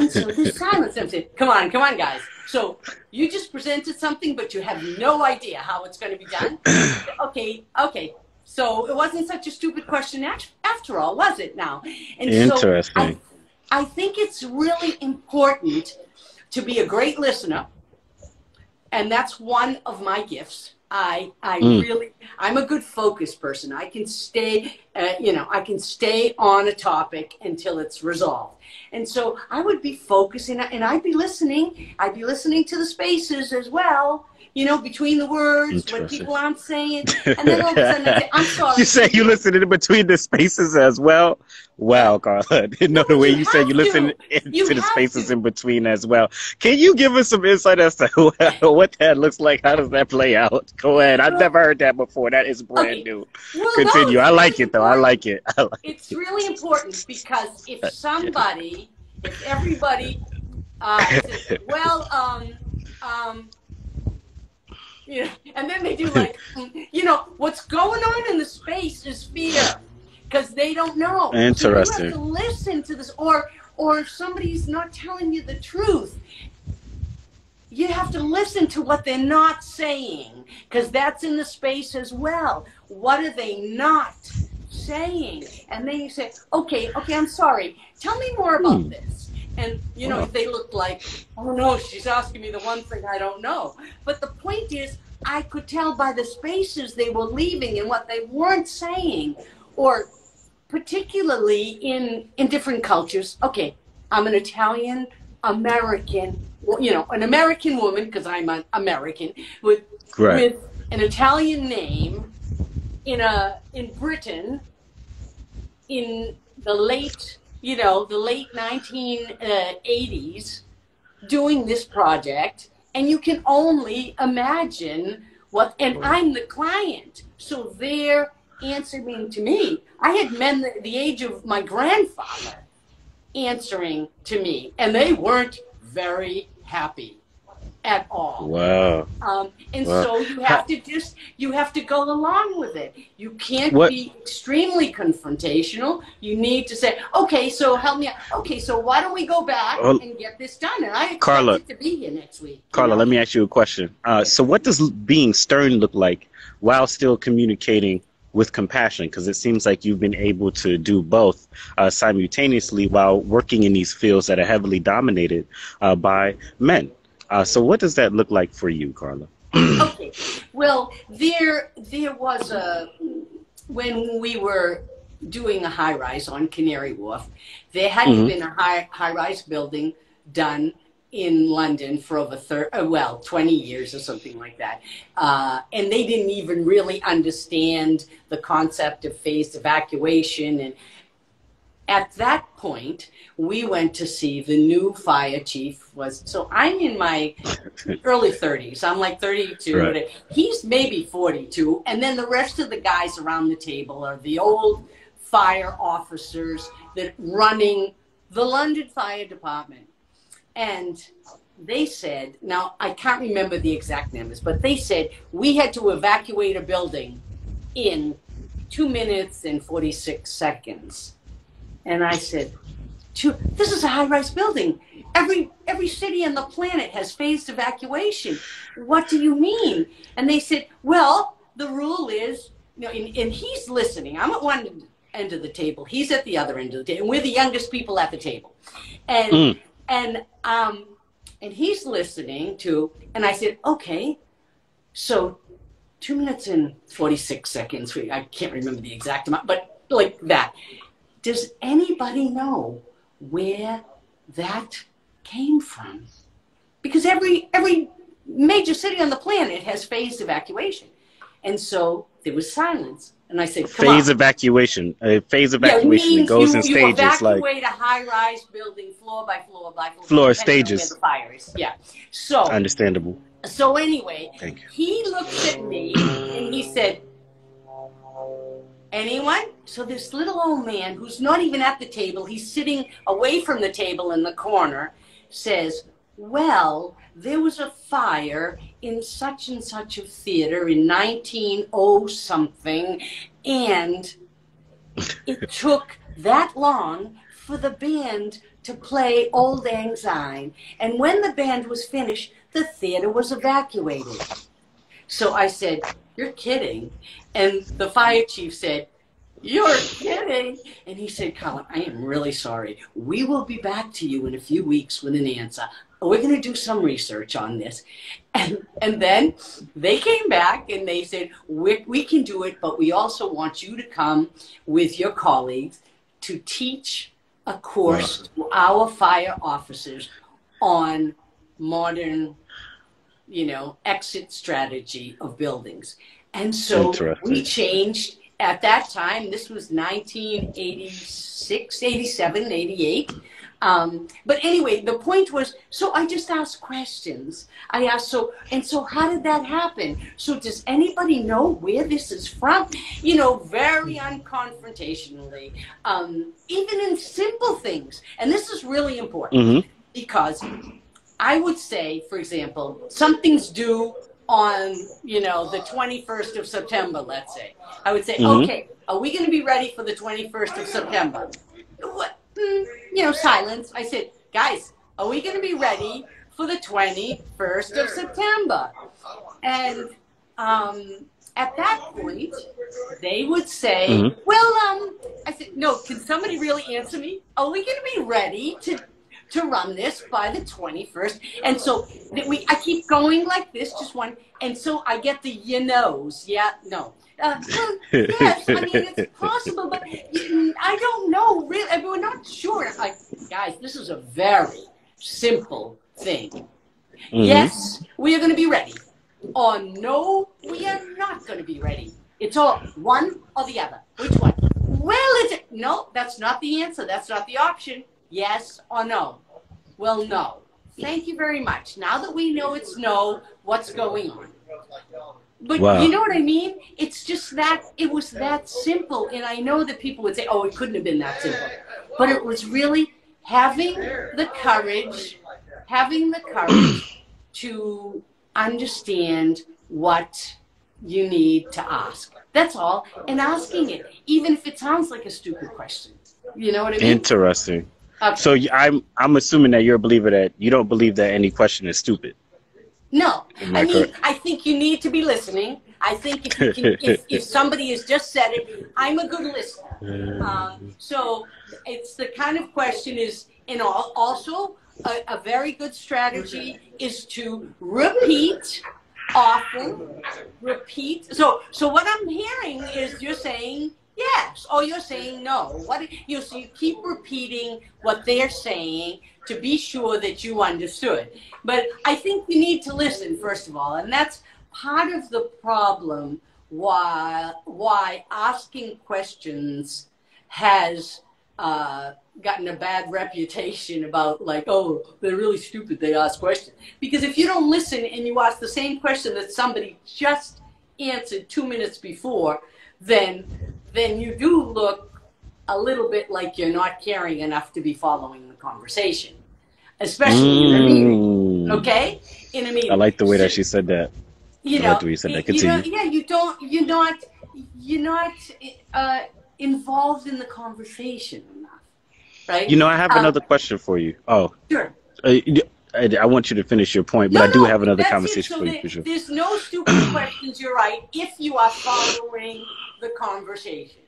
[SPEAKER 2] so there's silence. I'm saying, come on, guys. So you just presented something, but you have no idea how it's going to be done? Okay. So it wasn't such a stupid question after all, was it now? And
[SPEAKER 1] interesting.
[SPEAKER 2] So I think it's really important to be a great listener. And that's one of my gifts. I'm a good focus person. I can stay, I can stay on a topic until it's resolved. And so I would be focusing, and I'd be listening. I'd be listening to the spaces as well, between the words, what people aren't saying. And then all of a sudden I'd say, I'm sorry.
[SPEAKER 1] You say you listen in between the spaces as well? Wow, Carla. I didn't know the way you said you listen into the spaces in between as well. Can you give us some insight as to what that looks like? How does that play out? Go ahead. I've never heard that before. That is brand new. Well, continue. I like it, though. I like it.
[SPEAKER 2] It's really important because if everybody says, and then they do like, what's going on in the space is fear. Because they don't know.
[SPEAKER 1] Interesting.
[SPEAKER 2] So you have to listen to this, or if somebody's not telling you the truth, you have to listen to what they're not saying, because that's in the space as well. What are they not saying? And then you say, okay, I'm sorry. Tell me more about this. And, if they look like, oh no, she's asking me the one thing I don't know. But the point is, I could tell by the spaces they were leaving and what they weren't saying, or particularly in different cultures. Okay, I'm an Italian American, an American woman, because I'm an American, with an Italian name in Britain in the late 1980s doing this project, and you can only imagine and I'm the client, so they're answering to me. I had men the age of my grandfather answering to me, and they weren't very happy at all.
[SPEAKER 1] Wow.
[SPEAKER 2] So you have to go along with it. You can't be extremely confrontational. You need to say, okay, so help me out. Okay, so why don't we go back and get this done? And I expect to be here next week.
[SPEAKER 1] Carla, let me ask you a question. So what does being stern look like while still communicating with compassion? Because it seems like you've been able to do both simultaneously while working in these fields that are heavily dominated by men. So what does that look like for you, Carla?
[SPEAKER 2] Okay. Well, there was when we were doing a high-rise on Canary Wharf, there hadn't been a high-rise building done in London for over 20 years or something like that. And they didn't even really understand the concept of phased evacuation. And at that point, we went to see the new fire chief. So I'm in my early 30s. I'm like 32. Right. He's maybe 42. And then the rest of the guys around the table are the old fire officers that running the London Fire Department. And they said, now I can't remember the exact numbers, but they said we had to evacuate a building in 2 minutes and 46 seconds. And I said, this is a high-rise building. Every city on the planet has phased evacuation. What do you mean? And they said, well, the rule is, and he's listening. I'm at one end of the table. He's at the other end of the table. And we're the youngest people at the table. And he's listening to, and I said, okay, so 2 minutes and 46 seconds. I can't remember the exact amount, but like that. Does anybody know where that came from? Because every major city on the planet has phased evacuation. And so there was silence. And I said, come
[SPEAKER 1] Phase
[SPEAKER 2] on.
[SPEAKER 1] evacuation. Phase
[SPEAKER 2] Yeah, it
[SPEAKER 1] evacuation. It
[SPEAKER 2] means
[SPEAKER 1] goes in
[SPEAKER 2] you
[SPEAKER 1] stages, like
[SPEAKER 2] evacuate a high-rise building floor by floor by floor,
[SPEAKER 1] floor
[SPEAKER 2] depending on where
[SPEAKER 1] stages.
[SPEAKER 2] the fire is. Yeah. So,
[SPEAKER 1] Understandable.
[SPEAKER 2] so anyway,
[SPEAKER 1] Thank you.
[SPEAKER 2] he looks at me and he said, anyone? So this little old man who's not even at the table, he's sitting away from the table in the corner, says, well, there was a fire in such and such a theater in 1900 something, and it took that long for the band to play Old Lang Syne. And when the band was finished, the theater was evacuated. So I said, you're kidding. And the fire chief said, you're kidding. And he said, Carla, I am really sorry. We will be back to you in a few weeks with an answer. We're going to do some research on this. And then they came back and they said, we can do it, but we also want you to come with your colleagues to teach a course to our fire officers on modern, exit strategy of buildings. And so we changed. At that time, this was 1986, 87, 88. But anyway, the point was, so I just asked questions. I asked, so how did that happen? So does anybody know where this is from? Very unconfrontationally, even in simple things. And this is really important because I would say, for example, something's due on, the 21st of September, let's say. I would say, okay, are we going to be ready for the 21st of September? What? Silence. I said, guys, are we going to be ready for the 21st of September? And at that point, they would say, well, I said, no, can somebody really answer me? Are we going to be ready to run this by the 21st? And so I keep going like this, just one. And so I get the knows. Yeah, no. Well, yes, I mean, it's possible, but I don't know, really. I mean, we're not sure. Like, guys, this is a very simple thing. Yes, we are going to be ready. Or no, we are not going to be ready. It's all one or the other. Which one? Well, no, that's not the answer. That's not the option. Yes or no? Well, no. Thank you very much. Now that we know it's no, what's going on? But you know what I mean? It's just that it was that simple. And I know that people would say, oh, it couldn't have been that simple. But it was really having the courage to understand what you need to ask. That's all. And asking it, even if it sounds like a stupid question. You know what I mean?
[SPEAKER 1] Interesting.
[SPEAKER 2] Okay.
[SPEAKER 1] So I'm assuming that you're a believer that you don't believe that any question is stupid.
[SPEAKER 2] No, I mean, I think you need to be listening. I think if you can, if somebody has just said it, I'm a good listener. So it's the kind of question is, also a very good strategy is to repeat often, repeat. So what I'm hearing is you're saying yes, or you're saying no. So you keep repeating what they're saying to be sure that you understood. But I think you need to listen, first of all, and that's part of the problem why asking questions has gotten a bad reputation about, like, oh, they're really stupid, they ask questions. Because if you don't listen and you ask the same question that somebody just answered 2 minutes before, then you do look a little bit like you're not caring enough to be following the conversation, especially in a meeting. Okay, in a meeting.
[SPEAKER 1] I like the way that she said that. I like the way you said that. Continue.
[SPEAKER 2] You're not involved in the conversation enough, right?
[SPEAKER 1] I have another question for you. Oh,
[SPEAKER 2] sure.
[SPEAKER 1] I want you to finish your point, but I do have another conversation for you. For sure.
[SPEAKER 2] There's no stupid questions. You're right. If you are following the conversation.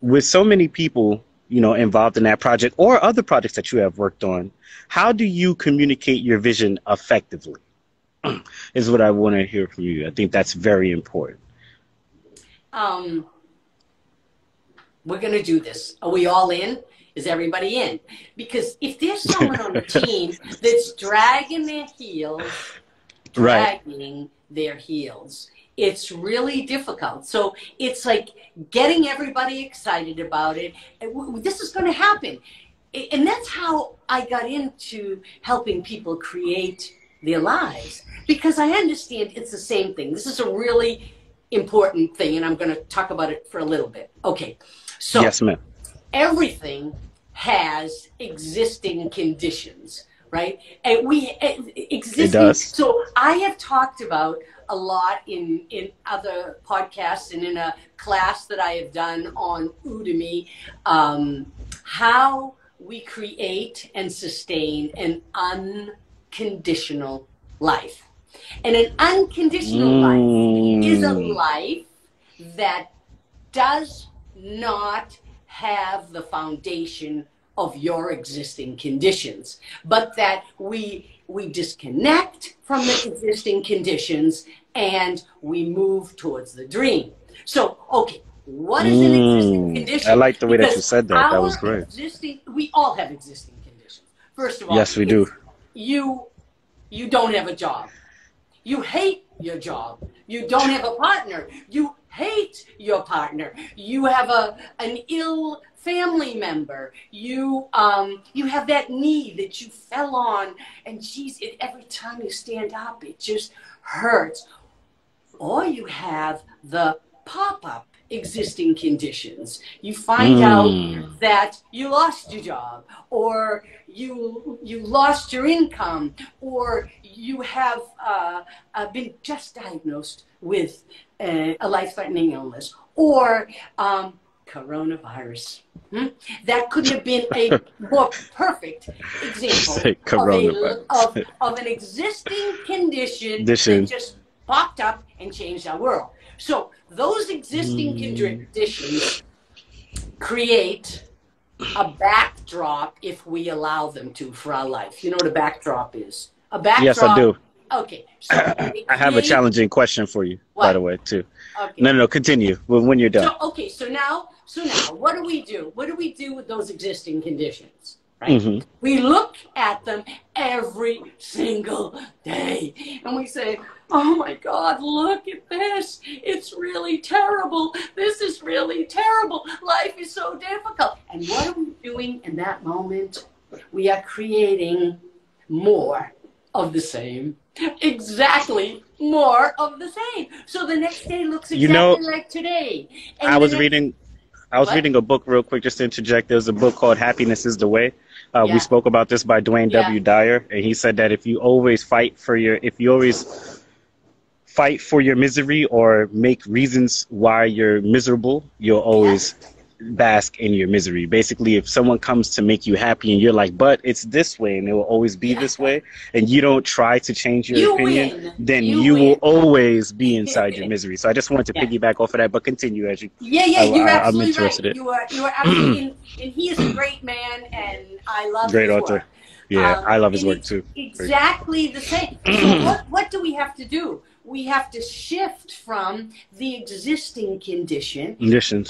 [SPEAKER 1] With so many people, involved in that project or other projects that you have worked on, how do you communicate your vision effectively? Is what I want to hear from you. I think that's very important.
[SPEAKER 2] We're going to do this. Are we all in? Is everybody in? Because if there's someone on the team that's dragging their heels, It's really difficult. So it's like getting everybody excited about it. This is going to happen. And that's how I got into helping people create their lives, because I understand it's the same thing. This is a really important thing, and I'm going to talk about it for a little bit. Okay. So
[SPEAKER 1] yes, ma'am.
[SPEAKER 2] Everything has existing conditions, right? And existing.
[SPEAKER 1] It does.
[SPEAKER 2] So I have talked about a lot in other podcasts and in a class that I have done on Udemy, how we create and sustain an unconditional life. And an unconditional life is a life that does not have the foundation of your existing conditions, but that we disconnect from the existing conditions and we move towards the dream. So, okay, what is an existing condition?
[SPEAKER 1] I like the way that you said that. That was great.
[SPEAKER 2] We all have existing conditions. First of all,
[SPEAKER 1] yes, we do.
[SPEAKER 2] You don't have a job. You hate your job. You don't have a partner. You hate your partner. You have an ill family member. You have that knee that you fell on, and geez, every time you stand up, it just hurts. Or you have the pop-up existing conditions. You find out that you lost your job, or you lost your income, or you have been just diagnosed with a life-threatening illness, or coronavirus. That couldn't have been a more perfect example of an existing condition that just popped up and changed our world. So those existing conditions create a backdrop, if we allow them to, for our life. You know what a backdrop is? A backdrop.
[SPEAKER 1] Yes, I do.
[SPEAKER 2] Okay. So
[SPEAKER 1] I have a challenging question for you, by the way, too.
[SPEAKER 2] Okay.
[SPEAKER 1] No, continue when you're done.
[SPEAKER 2] So now, what do we do? What do we do with those existing conditions? Right? We look at them every single day and we say, oh my God, look at this. It's really terrible. This is really terrible. Life is so difficult. And what are we doing in that moment? We are creating more of the same. Exactly, more of the same. So the next day looks exactly like today. And I was reading
[SPEAKER 1] a book real quick, just to interject. There's a book called Happiness is the Way. We spoke about this by Dwayne W. Dyer, and he said that if you always fight for your misery or make reasons why you're miserable, you'll always bask in your misery. Basically, if someone comes to make you happy and you're like, but it's this way and it will always be this way, and you don't try to change your opinion, then you will always be inside your misery. So I just wanted to piggyback off of that, but continue as you.
[SPEAKER 2] You're absolutely
[SPEAKER 1] I'm interested
[SPEAKER 2] right. You are absolutely, and he is a great man, and I love
[SPEAKER 1] great
[SPEAKER 2] his
[SPEAKER 1] author.
[SPEAKER 2] work.
[SPEAKER 1] Yeah, I love his work too.
[SPEAKER 2] Exactly the same. So what do we have to do? We have to shift from the existing conditions,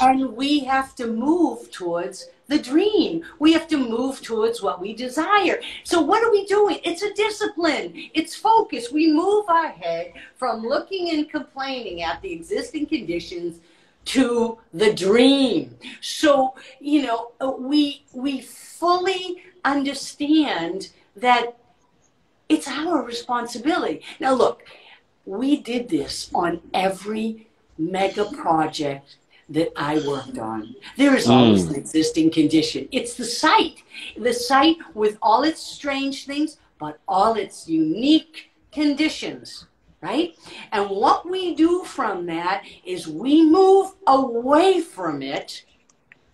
[SPEAKER 2] and we have to move towards the dream. We have to move towards what we desire. So what are we doing? It's a discipline. It's focus. We move our head from looking and complaining at the existing conditions to the dream. So, we fully understand that it's our responsibility. Now, look, we did this on every mega project that I worked on. There is always an existing condition. It's the site with all its strange things, but all its unique conditions, right? And what we do from that is we move away from it,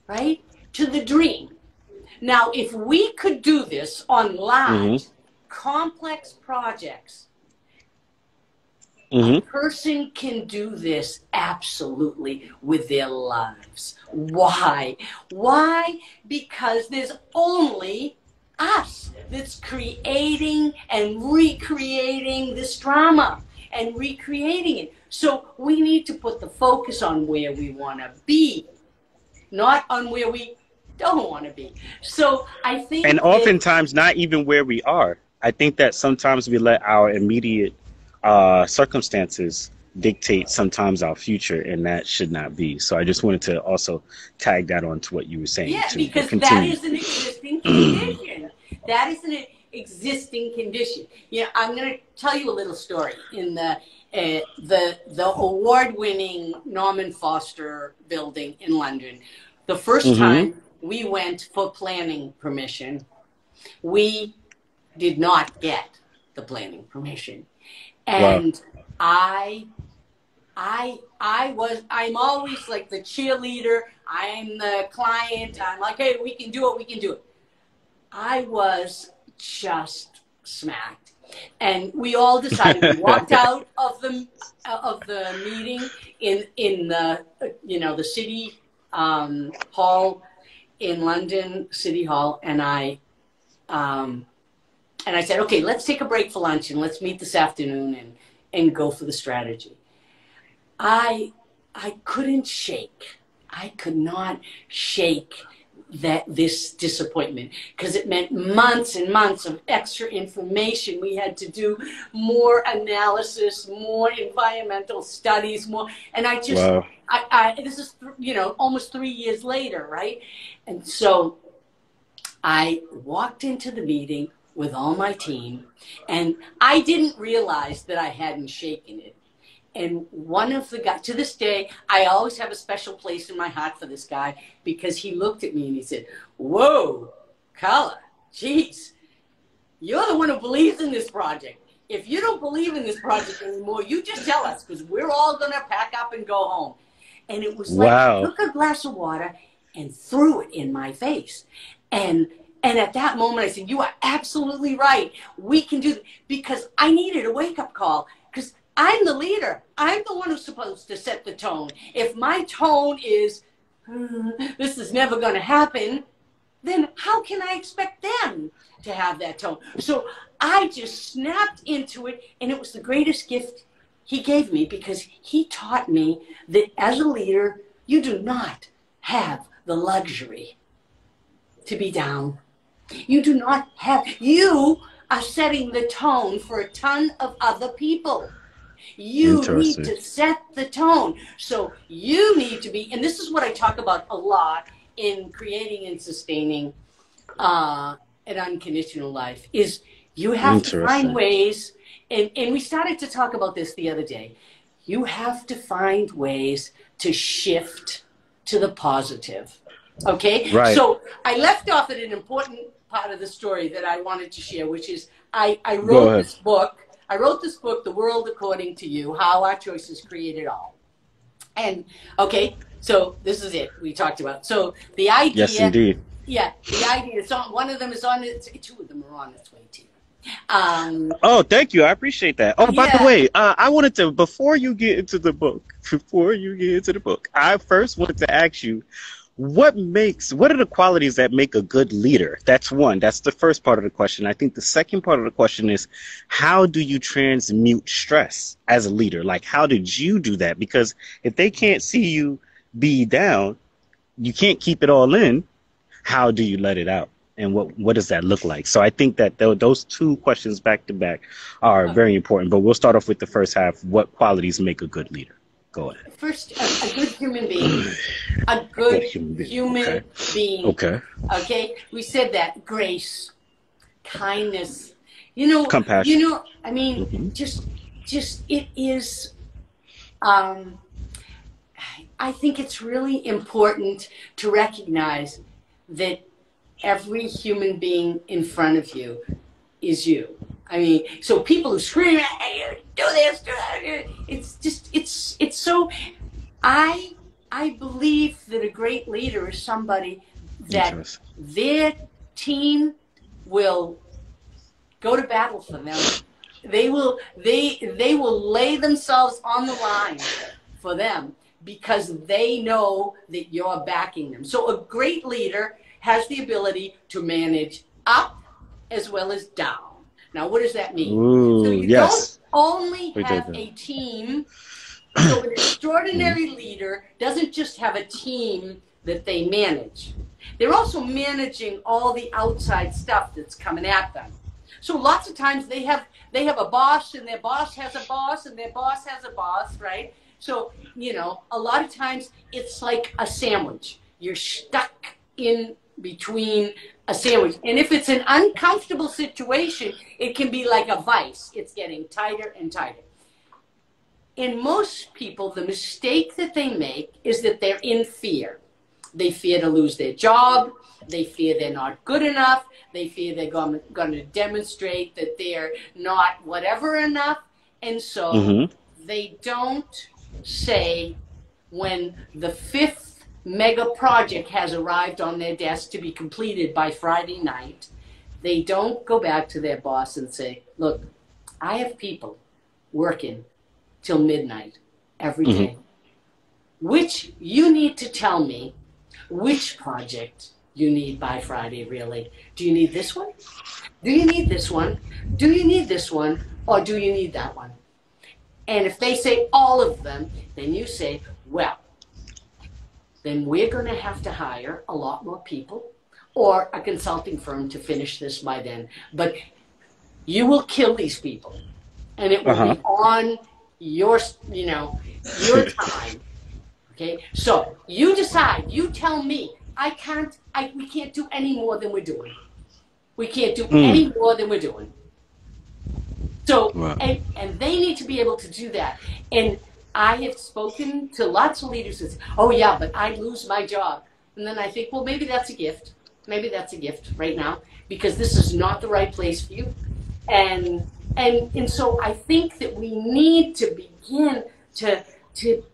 [SPEAKER 2] right, to the dream. Now, if we could do this on large, complex projects, a person can do this absolutely with their lives. Why? Why? Because there's only us that's creating and recreating this drama and recreating it. So we need to put the focus on where we want to be, not on where we don't want to be. So I think,
[SPEAKER 1] and oftentimes not even where we are. I think that sometimes we let our immediate circumstances dictate sometimes our future, and that should not be. So I just wanted to also tag that on to what you were saying.
[SPEAKER 2] Yeah,
[SPEAKER 1] To
[SPEAKER 2] because that
[SPEAKER 1] continue.
[SPEAKER 2] is an existing condition. That is an existing condition. You know, I'm going to tell you a little story. In the award-winning Norman Foster building in London, the first time we went for planning permission, we did not get the planning permission,
[SPEAKER 1] Wow.
[SPEAKER 2] and I'm always like the cheerleader. I'm the client. I'm like, hey, we can do it. We can do it. I was just smacked. And we all decided, we walked out of the meeting in the, you know, the city hall in London, City Hall. And I said, okay, let's take a break for lunch and let's meet this afternoon and go for the strategy. I couldn't shake. I could not shake this disappointment, because it meant months and months of extra information. We had to do more analysis, more environmental studies, more. And I just, wow. This is, you know, almost 3 years later, right? And so I walked into the meeting with all my team, and I didn't realize that I hadn't shaken it. And one of the guys, to this day, I always have a special place in my heart for this guy, because he looked at me and he said, whoa, Carla, geez, you're the one who believes in this project. If you don't believe in this project anymore, you just tell us, because we're all going to pack up and go home. And it was like, he took a glass of water and threw it in my face. And at that moment, I said, you are absolutely right. We can do it, because I needed a wake-up call, because I'm the leader. I'm the one who's supposed to set the tone. If my tone is, this is never going to happen, then how can I expect them to have that tone? So I just snapped into it, and it was the greatest gift he gave me, because he taught me that as a leader, you do not have the luxury to be down. You do not have, you are setting the tone for a ton of other people. You need to set the tone. So you need to be, and this is what I talk about a lot in creating and sustaining an unconditional life, is you have to find ways, and we started to talk about this the other day. You have to find ways to shift to the positive. Okay? Right. So I left off at an important part of the story that I wanted to share, which is I wrote this book. I wrote this book, The World According to You, How Our Choices Create It All. And, okay, so this is it we talked about. So the idea.
[SPEAKER 1] Yes, indeed.
[SPEAKER 2] Yeah, the idea is on, one of them is on it, two of them are on its way to you.
[SPEAKER 1] Oh, thank you. I appreciate that. Oh, by the way, I wanted to, before you get into the book, I first wanted to ask you, what are the qualities that make a good leader? That's one. That's the first part of the question. I think the second part of the question is, how do you transmute stress as a leader? Like, how did you do that? Because if they can't see you be down, you can't keep it all in. How do you let it out? And what does that look like? So I think that those two questions back to back are very important. But we'll start off with the first half. What qualities make a good leader? Go ahead.
[SPEAKER 2] First, a good human being. A good human being.
[SPEAKER 1] Okay.
[SPEAKER 2] Okay? We said that. Grace, kindness, you know,
[SPEAKER 1] compassion.
[SPEAKER 2] You know, I mean, just it is, I think it's really important to recognize that every human being in front of you is you. I mean, so people who scream, hey, do this, do that, it's just, it's so, I believe that a great leader is somebody that their team will go to battle for them. They will lay themselves on the line for them, because they know that you're backing them. So a great leader has the ability to manage up as well as down. Now, what does that mean?
[SPEAKER 1] Ooh,
[SPEAKER 2] so you don't only have a team. So an extraordinary leader doesn't just have a team that they manage. They're also managing all the outside stuff that's coming at them. So lots of times they have a boss, and their boss has a boss, and their boss has a boss, right? So, you know, a lot of times it's like a sandwich. You're stuck in between a sandwich. And if it's an uncomfortable situation, it can be like a vice. It's getting tighter and tighter. In most people, the mistake that they make is that they're in fear. They fear to lose their job. They fear they're not good enough. They fear they're going to demonstrate that they're not whatever enough. And so they don't say, when the 5th mega project has arrived on their desk to be completed by Friday night, they don't go back to their boss and say, look, I have people working till midnight every day, which you need to tell me which project you need by Friday, really. Do you need this one? Do you need this one? Do you need this one? Or do you need that one? And if they say all of them, then you say, well, then we're going to have to hire a lot more people or a consulting firm to finish this by then. But you will kill these people, and it will be on your, you know, your time. Okay, so you decide. You tell me. We can't do any more than we're doing. We can't do any more than we're doing. So, and they need to be able to do that. And I have spoken to lots of leaders who say, oh yeah, but I'd lose my job. And then I think, well, maybe that's a gift. Maybe that's a gift right now, because this is not the right place for you. And so I think that we need to begin to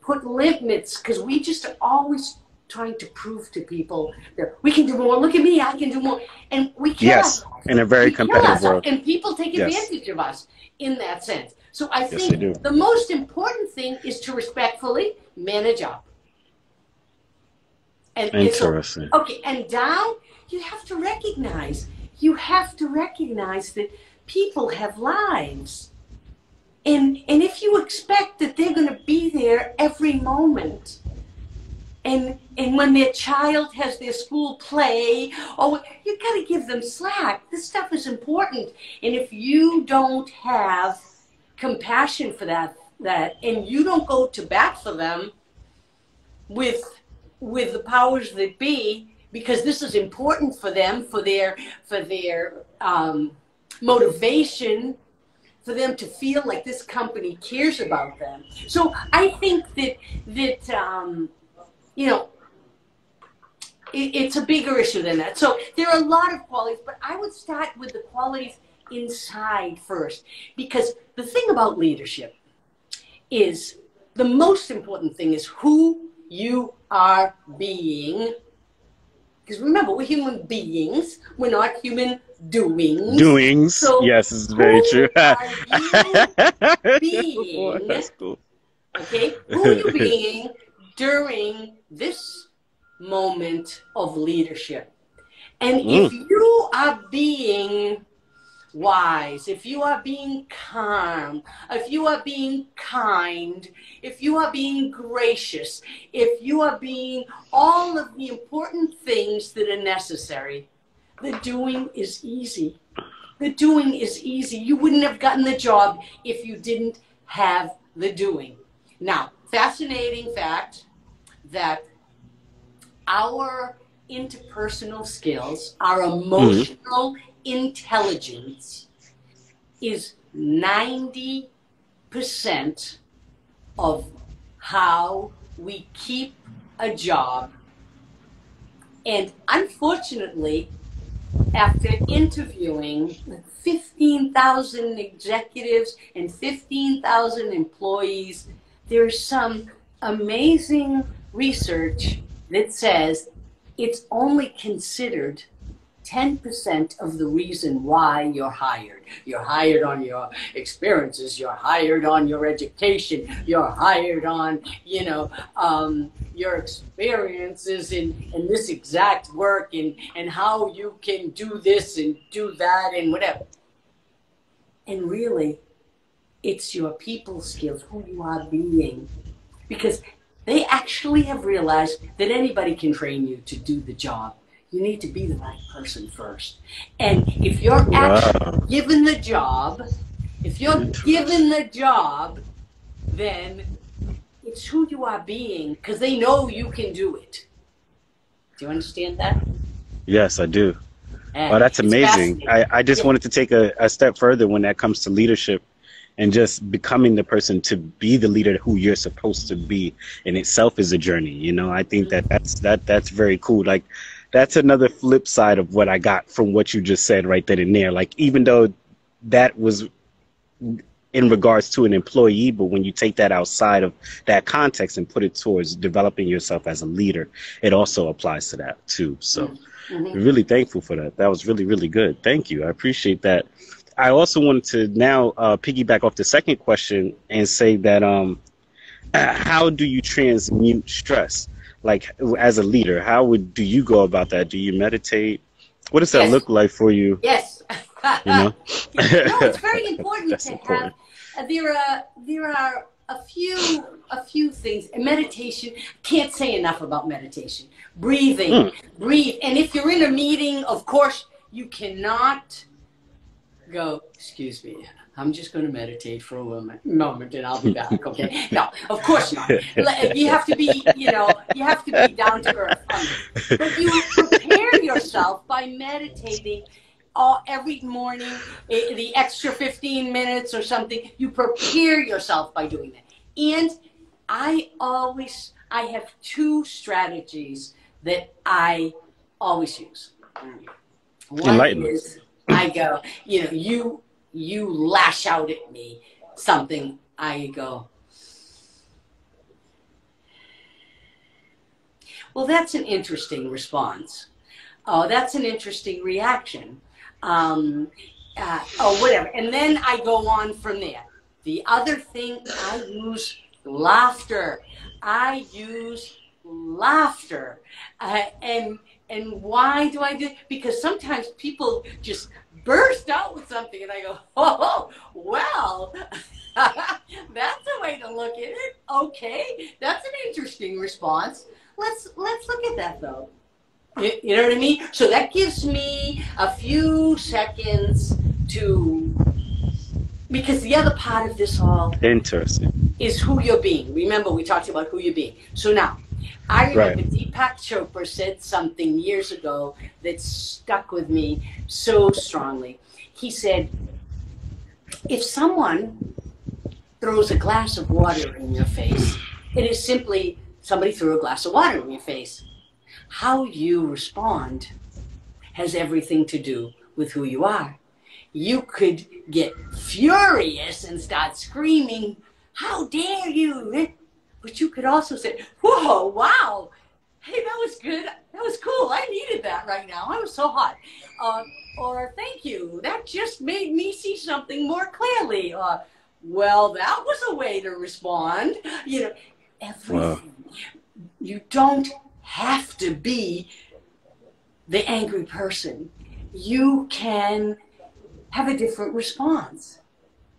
[SPEAKER 2] put limits, because we just are always trying to prove to people that we can do more. Look at me, I can do more. And we kill ourselves.
[SPEAKER 1] In a very competitive world.
[SPEAKER 2] And people take advantage of us in that sense. So I think the most important thing is to respectfully manage up. And
[SPEAKER 1] interesting.
[SPEAKER 2] Okay, and down, you have to recognize that people have lives. And if you expect that they're going to be there every moment, and when their child has their school play, oh, you got to give them slack. This stuff is important. And if you don't have compassion for that, and you don't go to bat for them with the powers that be, because this is important for them, for their motivation, for them to feel like this company cares about them. So I think that you know, it's a bigger issue than that. So there are a lot of qualities, but I would start with the qualities inside first, because the thing about leadership is the most important thing is who you are being. Because remember, we're human beings. We're not human doings. So
[SPEAKER 1] yes, it's very true.
[SPEAKER 2] Are you being?
[SPEAKER 1] That's cool.
[SPEAKER 2] Okay, who are you being during this moment of leadership? And if you are being wise, if you are being calm, if you are being kind, if you are being gracious, if you are being all of the important things that are necessary, the doing is easy. The doing is easy. You wouldn't have gotten the job if you didn't have the doing. Now, fascinating fact that our interpersonal skills, our emotional intelligence is 90% of how we keep a job. And unfortunately, after interviewing 15,000 executives and 15,000 employees, there's some amazing research that says it's only considered 10% of the reason why you're hired. You're hired on your experiences, you're hired on your education, you're hired on, you know, your experiences in this exact work and how you can do this and do that and whatever. And really, it's your people skills, who you are being. Because they actually have realized that anybody can train you to do the job. you need to be the right person first. And if you're actually given the job, then it's who you are being, because they know you can do it. Do you understand that?
[SPEAKER 1] Yes, I do.
[SPEAKER 2] And
[SPEAKER 1] Oh, that's amazing. I just wanted to take a step further when that comes to leadership and just becoming the person to be the leader who you're supposed to be in itself is a journey. You know, I think that's very cool. Like, that's another flip side of what I got from what you just said right then and there. Like, even though that was in regards to an employee, but when you take that outside of that context and put it towards developing yourself as a leader, it also applies to that too. So really thankful for that. That was really, really good. Thank you. I appreciate that. I also wanted to now piggyback off the second question and say that how do you transmute stress? Like, as a leader, do you go about that? Do you meditate? What does that look like for you?
[SPEAKER 2] Yes.
[SPEAKER 1] You know?
[SPEAKER 2] No, it's very important to have. There are a few things. Meditation. Can't say enough about meditation. Breathing. Breathe. And if you're in a meeting, of course, you cannot go, excuse me, I'm just going to meditate for a moment and I'll be back. Okay. No, of course not. You have to be, you have to be down to earth. But you prepare yourself by meditating every morning, the extra 15 minutes or something. You prepare yourself by doing that. And I have two strategies that I always use. One is, I go, you lash out at me something, I go, well, that's an interesting response. Oh, that's an interesting reaction. Or whatever. And then I go on from there. The other thing, I use laughter. And why do I do it? Because sometimes people just burst out with something and I go, oh, well, that's a way to look at it. Okay, that's an interesting response. Let's look at that though. You know what I mean? So that gives me a few seconds because the other part of this all is who you're being. Remember, we talked about who you're being. So now, I remember Deepak Chopra said something years ago that stuck with me so strongly. He said, if someone throws a glass of water in your face, it is simply somebody threw a glass of water in your face. How you respond has everything to do with who you are. You could get furious and start screaming, how dare you? But you could also say, whoa, wow, hey, that was good. That was cool. I needed that right now. I was so hot. Or thank you. That just made me see something more clearly. Well, that was a way to respond. Everything. Wow. You don't have to be the angry person. You can have a different response.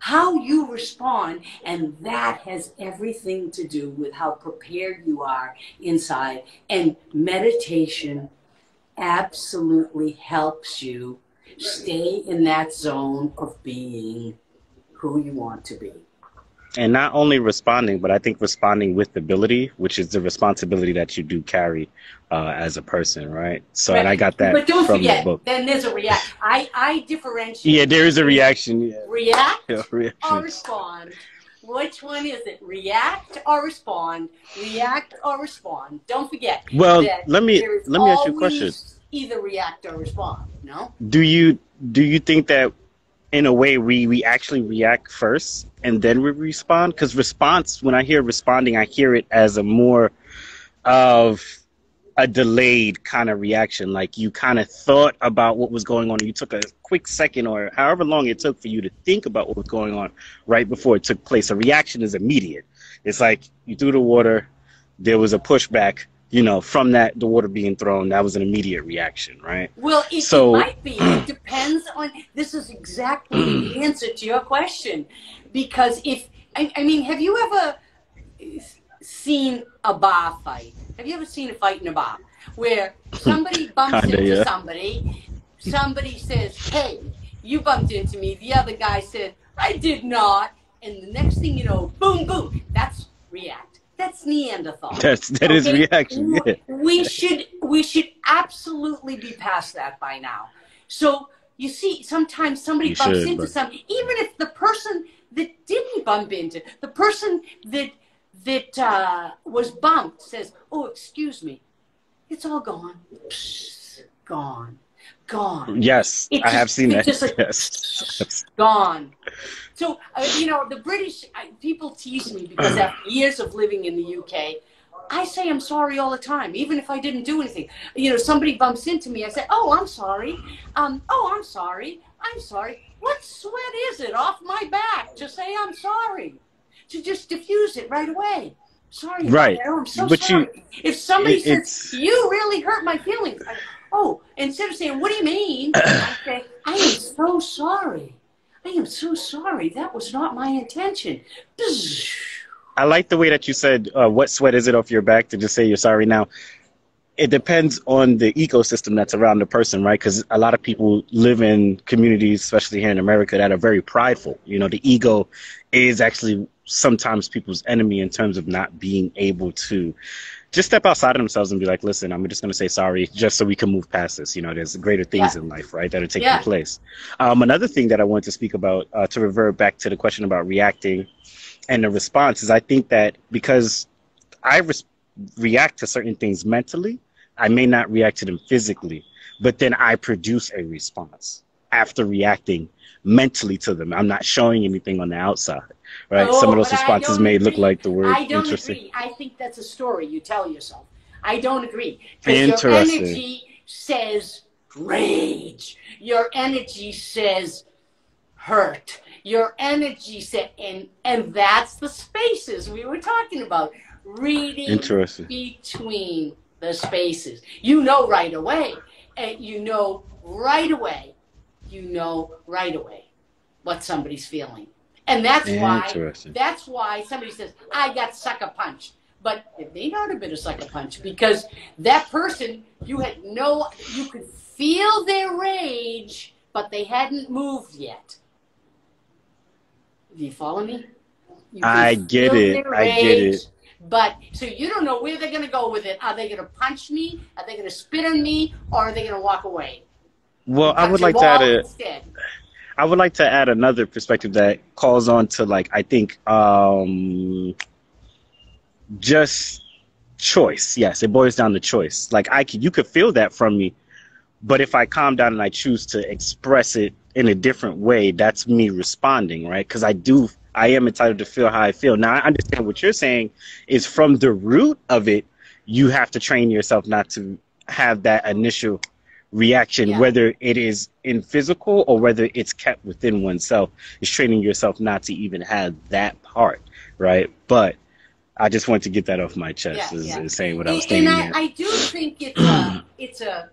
[SPEAKER 2] How you respond, and that has everything to do with how prepared you are inside. And meditation absolutely helps you stay in that zone of being who you want to be.
[SPEAKER 1] And not only responding, but I think responding with ability, which is the responsibility that you do carry as a person, right? So, right. And I got that
[SPEAKER 2] but don't
[SPEAKER 1] from
[SPEAKER 2] forget,
[SPEAKER 1] the book.
[SPEAKER 2] Then there's a react. I differentiate.
[SPEAKER 1] Yeah, there is a reaction. Yeah.
[SPEAKER 2] React or respond. Which one is it? React or respond? React or respond? Don't forget.
[SPEAKER 1] Well, let me ask you a question.
[SPEAKER 2] Either react or respond. No.
[SPEAKER 1] Do you think that in a way we actually react first and then we respond? Because response, when I hear responding, I hear it as a more of a delayed kind of reaction. Like you kind of thought about what was going on. You took a quick second or however long it took for you to think about what was going on right before it took place. A reaction is immediate. It's like you threw the water, there was a pushback, from that, the water being thrown, that was an immediate reaction, right?
[SPEAKER 2] Well, it might be. It depends on, this is exactly the answer to your question. Because have you ever seen a bar fight? Have you ever seen a fight in a bar where somebody bumps
[SPEAKER 1] Kinda,
[SPEAKER 2] into
[SPEAKER 1] yeah.
[SPEAKER 2] somebody says, hey, you bumped into me. The other guy said, I did not. And the next thing you know, boom, boom. That's react. That's Neanderthal.
[SPEAKER 1] That is
[SPEAKER 2] Okay?
[SPEAKER 1] reaction. Yeah.
[SPEAKER 2] We should absolutely be past that by now. So you see, sometimes somebody bumps into something, even if the person that didn't bump into, the person that was bumped says, oh, excuse me, it's all gone. Psst, gone.
[SPEAKER 1] Yes, I have seen that.
[SPEAKER 2] Just like,
[SPEAKER 1] Yes.
[SPEAKER 2] gone. So, you know, the British, people tease me because after years of living in the UK, I say I'm sorry all the time, even if I didn't do anything. You know, somebody bumps into me, I say, oh, I'm sorry. Oh, I'm sorry. I'm sorry. What sweat is it off my back to say I'm sorry? To just diffuse it right away. Sorry about that. Oh, I'm so sorry. If somebody says, you really hurt my feelings, oh, instead of saying, what do you mean? I say, I am so sorry. I am so sorry. That was not my intention.
[SPEAKER 1] I like the way that you said, what sweat is it off your back, to just say you're sorry. Now, it depends on the ecosystem that's around the person, right? Because a lot of people live in communities, especially here in America, that are very prideful. You know, the ego is actually sometimes people's enemy in terms of not being able to just step outside of themselves and be like, listen, I'm just going to say sorry just so we can move past this. You know, there's greater things in life, right, that are taking place. Another thing that I wanted to speak about, to revert back to the question about reacting and the response, is I think that because I react to certain things mentally, I may not react to them physically, but then I produce a response after reacting mentally to them. I'm not showing anything on the outside, right?
[SPEAKER 2] Oh,
[SPEAKER 1] some of those responses may look like the word
[SPEAKER 2] I don't
[SPEAKER 1] interesting.
[SPEAKER 2] agree. I think that's a story you tell yourself. I don't agree. Because your energy says rage. Your energy says hurt. Your energy says, and that's the spaces we were talking about. Reading between the spaces. You know right away. And you know right away what somebody's feeling. And that's why somebody says, I got sucker punched. But it may not have been a sucker punch, because that person, you could feel their rage, but they hadn't moved yet. Do you follow me?
[SPEAKER 1] I get it.
[SPEAKER 2] But so you don't know where they're going to go with it. Are they going to punch me? Are they going to spit on me? Or are they going to walk away?
[SPEAKER 1] Well, I would like to add another perspective that calls on to, like, I think, just choice. Yes, it boils down to choice. Like, you could feel that from me, but if I calm down and I choose to express it in a different way, that's me responding, right? Because I am entitled to feel how I feel. Now, I understand what you're saying is from the root of it, you have to train yourself not to have that initial reaction, whether it is in physical or whether it's kept within oneself. Is training yourself not to even have that part, right? But I just want to get that off my chest, is saying what I was saying.
[SPEAKER 2] And I do think it's a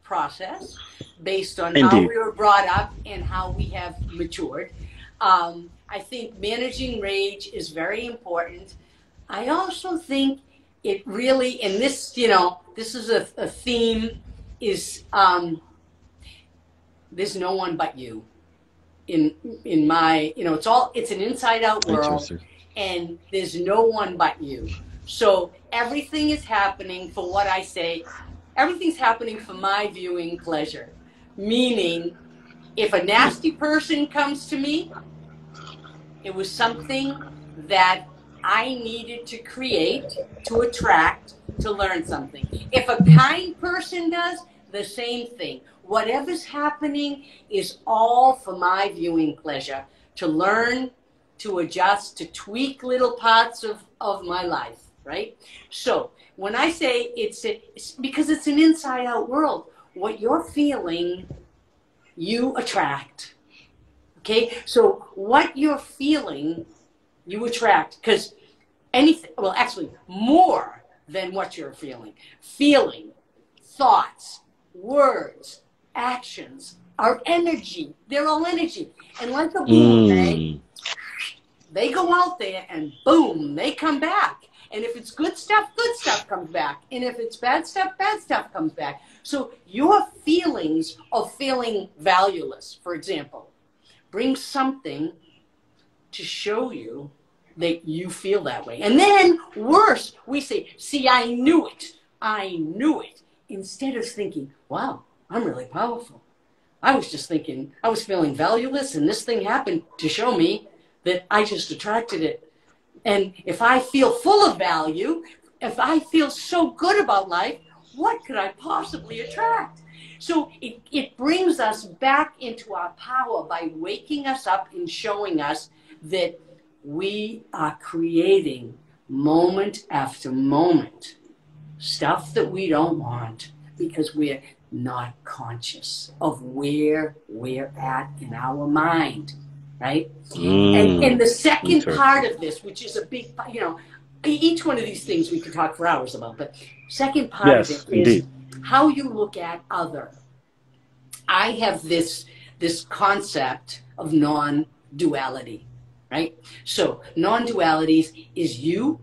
[SPEAKER 2] process based on how we were brought up and how we have matured. I think managing rage is very important. I also think it really, and this, this is a theme, is there's no one but you. In my, it's an inside out world, and there's no one but you. So everything is happening for what I say. Everything's happening for my viewing pleasure. Meaning, if a nasty person comes to me, it was something that I needed to create, to attract, to learn something. If a kind person does, the same thing. Whatever's happening is all for my viewing pleasure, to learn, to adjust, to tweak little parts of my life, right? So when I say it's because it's an inside out world, what you're feeling, you attract. Okay, so what you're feeling, you attract, because anything, well, actually, more than what you're feeling, thoughts, words, actions are energy. They're all energy. And like a boomerang, they go out there and boom, they come back. And if it's good stuff comes back. And if it's bad stuff comes back. So your feelings of feeling valueless, for example, bring something to show you that you feel that way. And then worse, we say, see, I knew it. I knew it. Instead of thinking, wow, I'm really powerful. I was just thinking, I was feeling valueless, and this thing happened to show me that I just attracted it. And if I feel full of value, if I feel so good about life, what could I possibly attract? So it brings us back into our power by waking us up and showing us that we are creating moment after moment stuff that we don't want because we're not conscious of where we're at in our mind, right? And the second part of this, which is a big, each one of these things we could talk for hours about, but second part of it is how you look at other. I have this concept of non-duality, right? So non-duality is you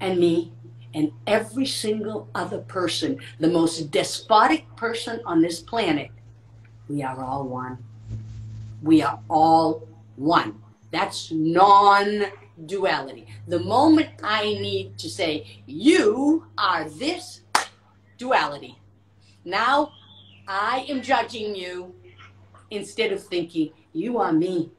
[SPEAKER 2] and me and every single other person, the most despotic person on this planet. We are all one. We are all one. That's non-duality. The moment I need to say, you are this duality. Now I am judging you instead of thinking, you are me.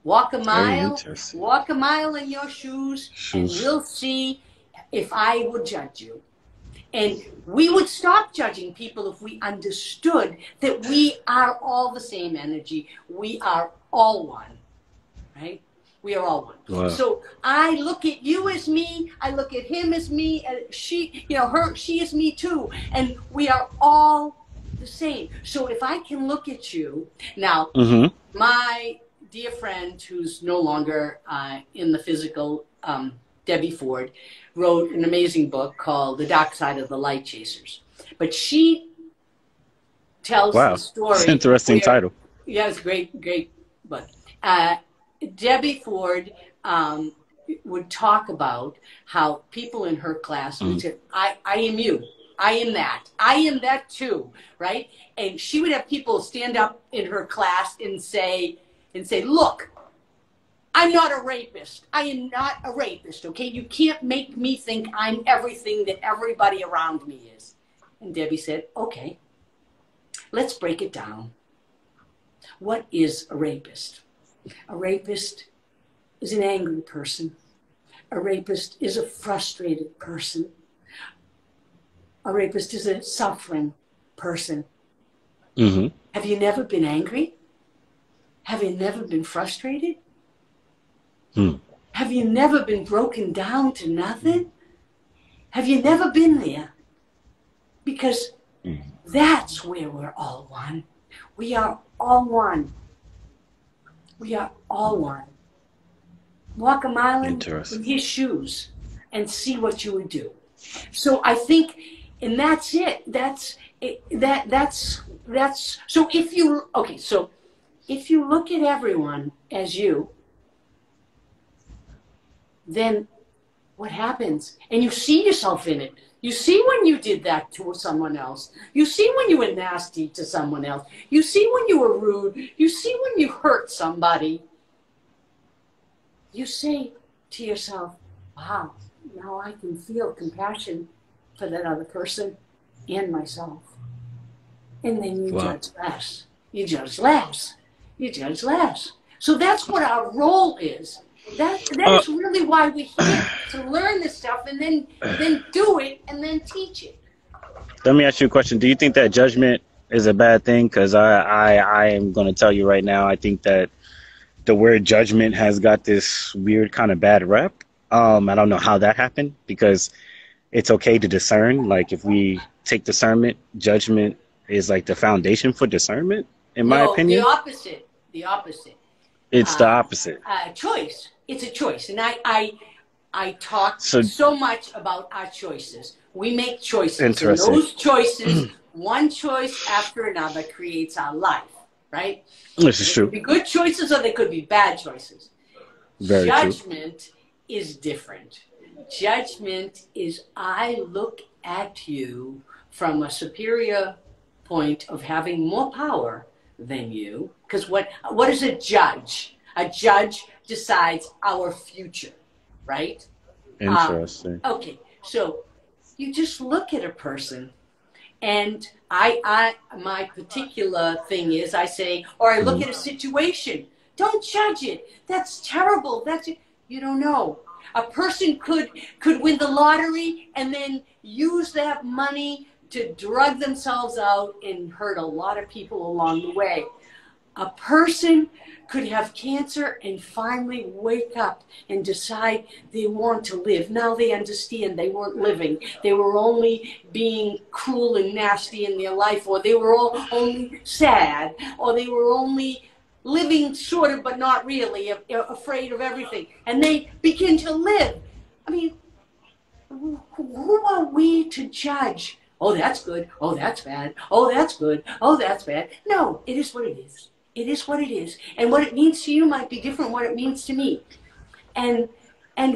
[SPEAKER 2] Walk a mile in your shoes, and we'll see if I would judge you. And we would stop judging people if we understood that we are all the same energy. We are all one, right? We are all one. Wow. So I look at you as me. I look at him as me. And she, she is me too. And we are all the same. So if I can look at you now, my dear friend who's no longer in the physical, Debbie Ford, wrote an amazing book called The Dark Side of the Light Chasers. But she tells the story.
[SPEAKER 1] That's an interesting title.
[SPEAKER 2] Yeah, it's a great book. Debbie Ford would talk about how people in her class would say, I am you. I am that. I am that too, right? And she would have people stand up in her class and say, look, I'm not a rapist. I am not a rapist, okay? You can't make me think I'm everything that everybody around me is. And Debbie said, okay, let's break it down. What is a rapist? A rapist is an angry person. A rapist is a frustrated person. A rapist is a suffering person. Have you never been angry? Have you never been frustrated? Have you never been broken down to nothing? Have you never been there? Because that's where we're all one. We are all one. We are all one. Walk a mile in his shoes and see what you would do. So I think, and that's it. That's so if you, so if you look at everyone as you, then what happens? And you see yourself in it. You see when you did that to someone else. You see when you were nasty to someone else. You see when you were rude. You see when you hurt somebody. You say to yourself, wow, now I can feel compassion for that other person and myself. And then you judge less. You judge less. You judge less. So that's what our role is. That is really why we're here, to learn this stuff and then do it and then teach it.
[SPEAKER 1] Let me ask you a question. Do you think that judgment is a bad thing? Because I am going to tell you right now, I think that the word judgment has got this weird kind of bad rep. I don't know how that happened, because it's okay to discern. Like if we take discernment, judgment is like the foundation for discernment, in my opinion.
[SPEAKER 2] The opposite. The opposite.
[SPEAKER 1] It's the opposite.
[SPEAKER 2] Choice. It's a choice. And I talk so much about our choices. We make choices.
[SPEAKER 1] Interesting.
[SPEAKER 2] And those choices, one choice after another, creates our life, right?
[SPEAKER 1] This is true.
[SPEAKER 2] They could be good choices or they could be bad choices.
[SPEAKER 1] Very true.
[SPEAKER 2] Judgment is different. Judgment is I look at you from a superior point of having more power than you. Because what is a judge? A judge decides our future, right?
[SPEAKER 1] Interesting.
[SPEAKER 2] Okay, so you just look at a person, and my particular thing is I say, or I look at a situation. Don't judge it. That's terrible. You don't know. A person could win the lottery and then use that money to drug themselves out and hurt a lot of people along the way. A person could have cancer and finally wake up and decide they want to live. Now they understand they weren't living. They were only being cruel and nasty in their life, or they were only sad, or they were only living sort of but not really, afraid of everything. And they begin to live. I mean, who are we to judge? Oh, that's good. Oh, that's bad. Oh, that's good. Oh, that's bad. No, it is what it is. It is what it is. And what it means to you might be different what it means to me. And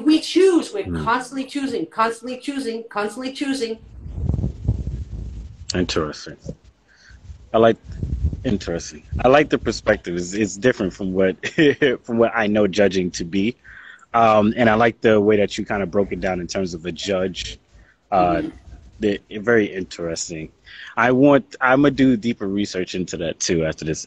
[SPEAKER 2] we choose. We're constantly choosing, constantly choosing, constantly choosing.
[SPEAKER 1] Interesting. I like the perspective. It's different from what from what I know judging to be. And I like the way that you kind of broke it down in terms of a judge. Very interesting. I'm gonna do deeper research into that too after this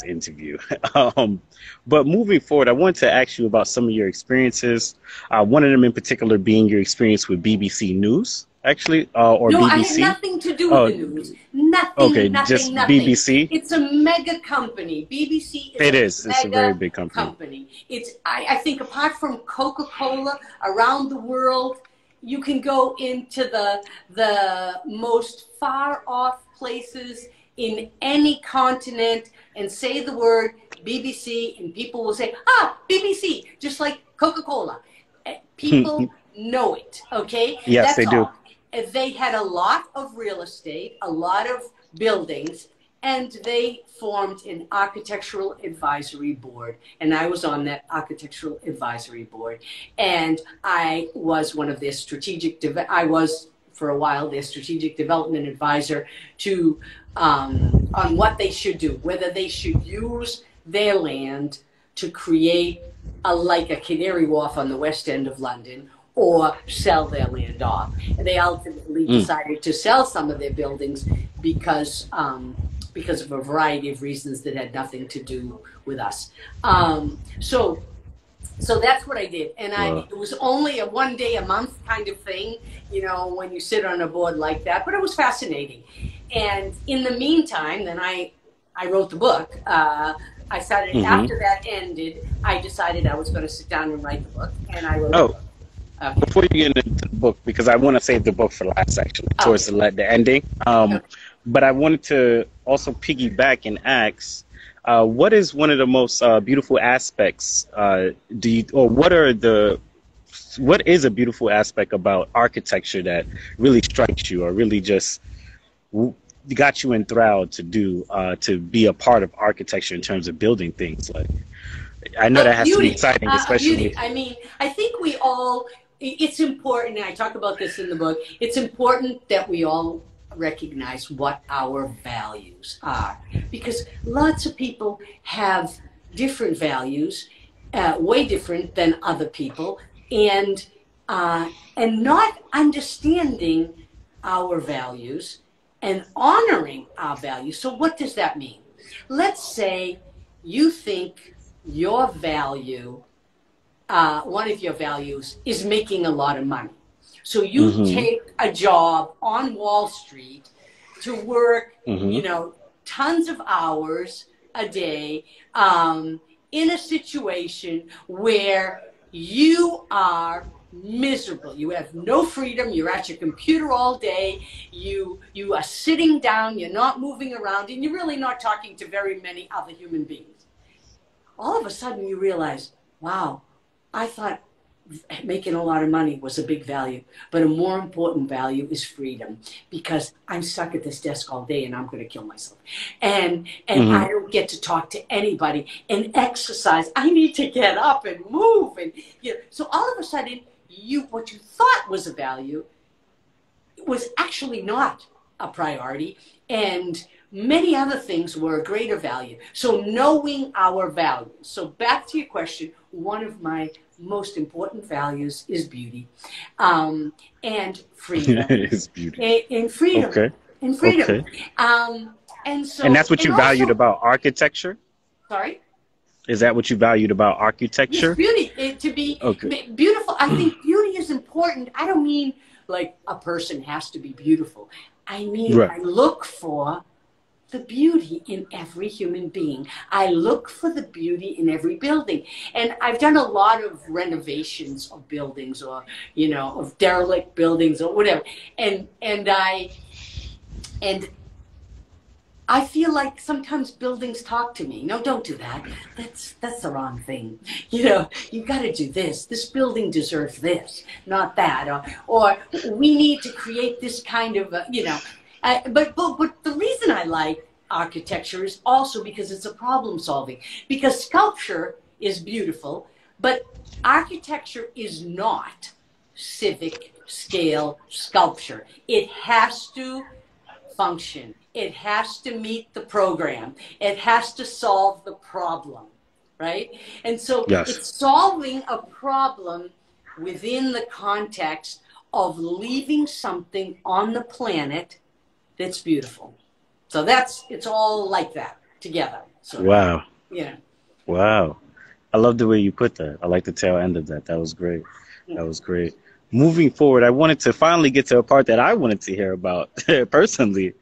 [SPEAKER 1] interview. But moving forward, I want to ask you about some of your experiences. One of them in particular being your experience with BBC News, actually, or
[SPEAKER 2] no,
[SPEAKER 1] BBC.
[SPEAKER 2] I had nothing to do with the news. Nothing.
[SPEAKER 1] Okay,
[SPEAKER 2] nothing,
[SPEAKER 1] just
[SPEAKER 2] nothing.
[SPEAKER 1] BBC.
[SPEAKER 2] It's a mega company. BBC is
[SPEAKER 1] It's a very big company.
[SPEAKER 2] It's I think apart from Coca-Cola around the world, you can go into the most far off places in any continent and say the word BBC, and people will say, BBC, just like Coca-Cola. People know it, okay?
[SPEAKER 1] Yes, they do.
[SPEAKER 2] They had a lot of real estate, a lot of buildings, and they formed an architectural advisory board. And I was on that architectural advisory board. And I was one of their I was for a while their strategic development advisor to on what they should do, whether they should use their land to create like a Canary Wharf on the West End of London, or sell their land off. And they ultimately decided to sell some of their buildings because of a variety of reasons that had nothing to do with us. So that's what I did. And it was only a 1 day a month kind of thing, when you sit on a board like that, but it was fascinating. And in the meantime, then I wrote the book. I started, after that ended, I decided I was going to sit down and write the book, and I wrote the book. Okay.
[SPEAKER 1] Before you get into the book, because I want to save the book for last section, towards the ending. But I wanted to also piggyback and ask, what is one of the most beautiful aspects? What is a beautiful aspect about architecture that really strikes you, or really just got you enthralled to be a part of architecture in terms of building things? Like, I know that has to be exciting, especially.
[SPEAKER 2] Beauty. I mean, I think we all. It's important, and I talk about this in the book, it's important that we all recognize what our values are. Because lots of people have different values, way different than other people, and not understanding our values and honoring our values. So what does that mean? Let's say you think your value, one of your values is making a lot of money. So you take a job on Wall Street to work, tons of hours a day in a situation where you are miserable. You have no freedom. You're at your computer all day. You are sitting down. You're not moving around, and you're really not talking to very many other human beings. All of a sudden you realize, wow, I thought making a lot of money was a big value, but a more important value is freedom, because I'm stuck at this desk all day and I'm going to kill myself. And I don't get to talk to anybody and exercise. I need to get up and move. And so all of a sudden, what you thought was a value was actually not a priority, and many other things were a greater value. So knowing our values. So back to your question, one of my most important values is beauty, and freedom.
[SPEAKER 1] It's beauty.
[SPEAKER 2] And freedom.
[SPEAKER 1] Okay.
[SPEAKER 2] And freedom.
[SPEAKER 1] Okay.
[SPEAKER 2] And
[SPEAKER 1] that's what you valued about architecture?
[SPEAKER 2] Sorry?
[SPEAKER 1] Is that what you valued about architecture?
[SPEAKER 2] Yes, beauty. To be beautiful. I think beauty is important. I don't mean like a person has to be beautiful. I mean, right. I look for the beauty in every human being. I look for the beauty in every building. And I've done a lot of renovations of buildings, or, of derelict buildings or whatever. And I feel like sometimes buildings talk to me. No, don't do that. That's the wrong thing. You got to do this. This building deserves this, not that. Or we need to create this kind of, but the reason I like architecture is also because it's a problem solving. Because sculpture is beautiful, but architecture is not civic scale sculpture. It has to function. It has to meet the program. It has to solve the problem, right? And so it's solving a problem within the context of leaving something on the planet that's beautiful. So it's all like that together. So,
[SPEAKER 1] wow.
[SPEAKER 2] Yeah.
[SPEAKER 1] Wow. I love the way you put that. I like the tail end of that. That was great. That was great. Moving forward, I wanted to finally get to a part that I wanted to hear about personally,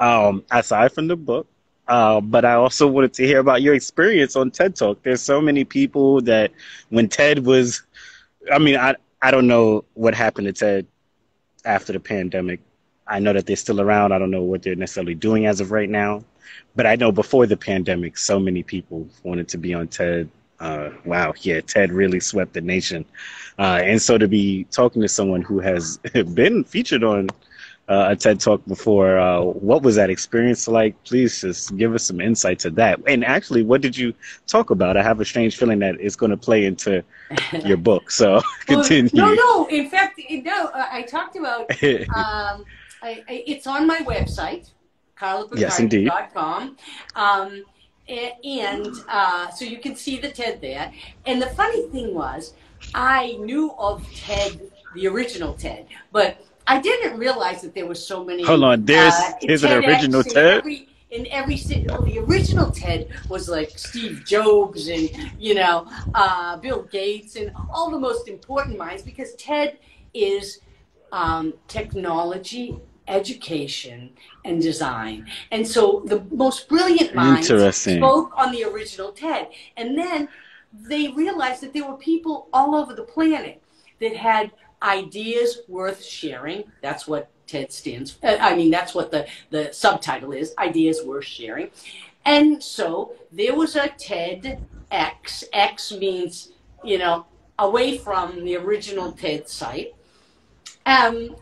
[SPEAKER 1] aside from the book. But I also wanted to hear about your experience on TED Talk. There's so many people that when TED was, I don't know what happened to TED after the pandemic. I know that they're still around. I don't know what they're necessarily doing as of right now. But I know before the pandemic, so many people wanted to be on TED. TED really swept the nation. And so to be talking to someone who has been featured on a TED Talk before, what was that experience like? Please just give us some insight to that. And actually, what did you talk about? I have a strange feeling that it's going to play into your book. So continue.
[SPEAKER 2] No. In fact, I talked about, it's on my website, carlapicardi.com. So you can see the TED there. And the funny thing was, I knew of TED, the original TED, but I didn't realize that there were so many.
[SPEAKER 1] Hold on, there's an original TED?
[SPEAKER 2] The original TED was like Steve Jobs and, Bill Gates and all the most important minds, because TED is technology, education, and design. And so the most brilliant minds spoke on the original TED. And then they realized that there were people all over the planet that had ideas worth sharing. That's what TED stands for. That's what the subtitle is, ideas worth sharing. And so there was a TEDx. X means, away from the original TED site. And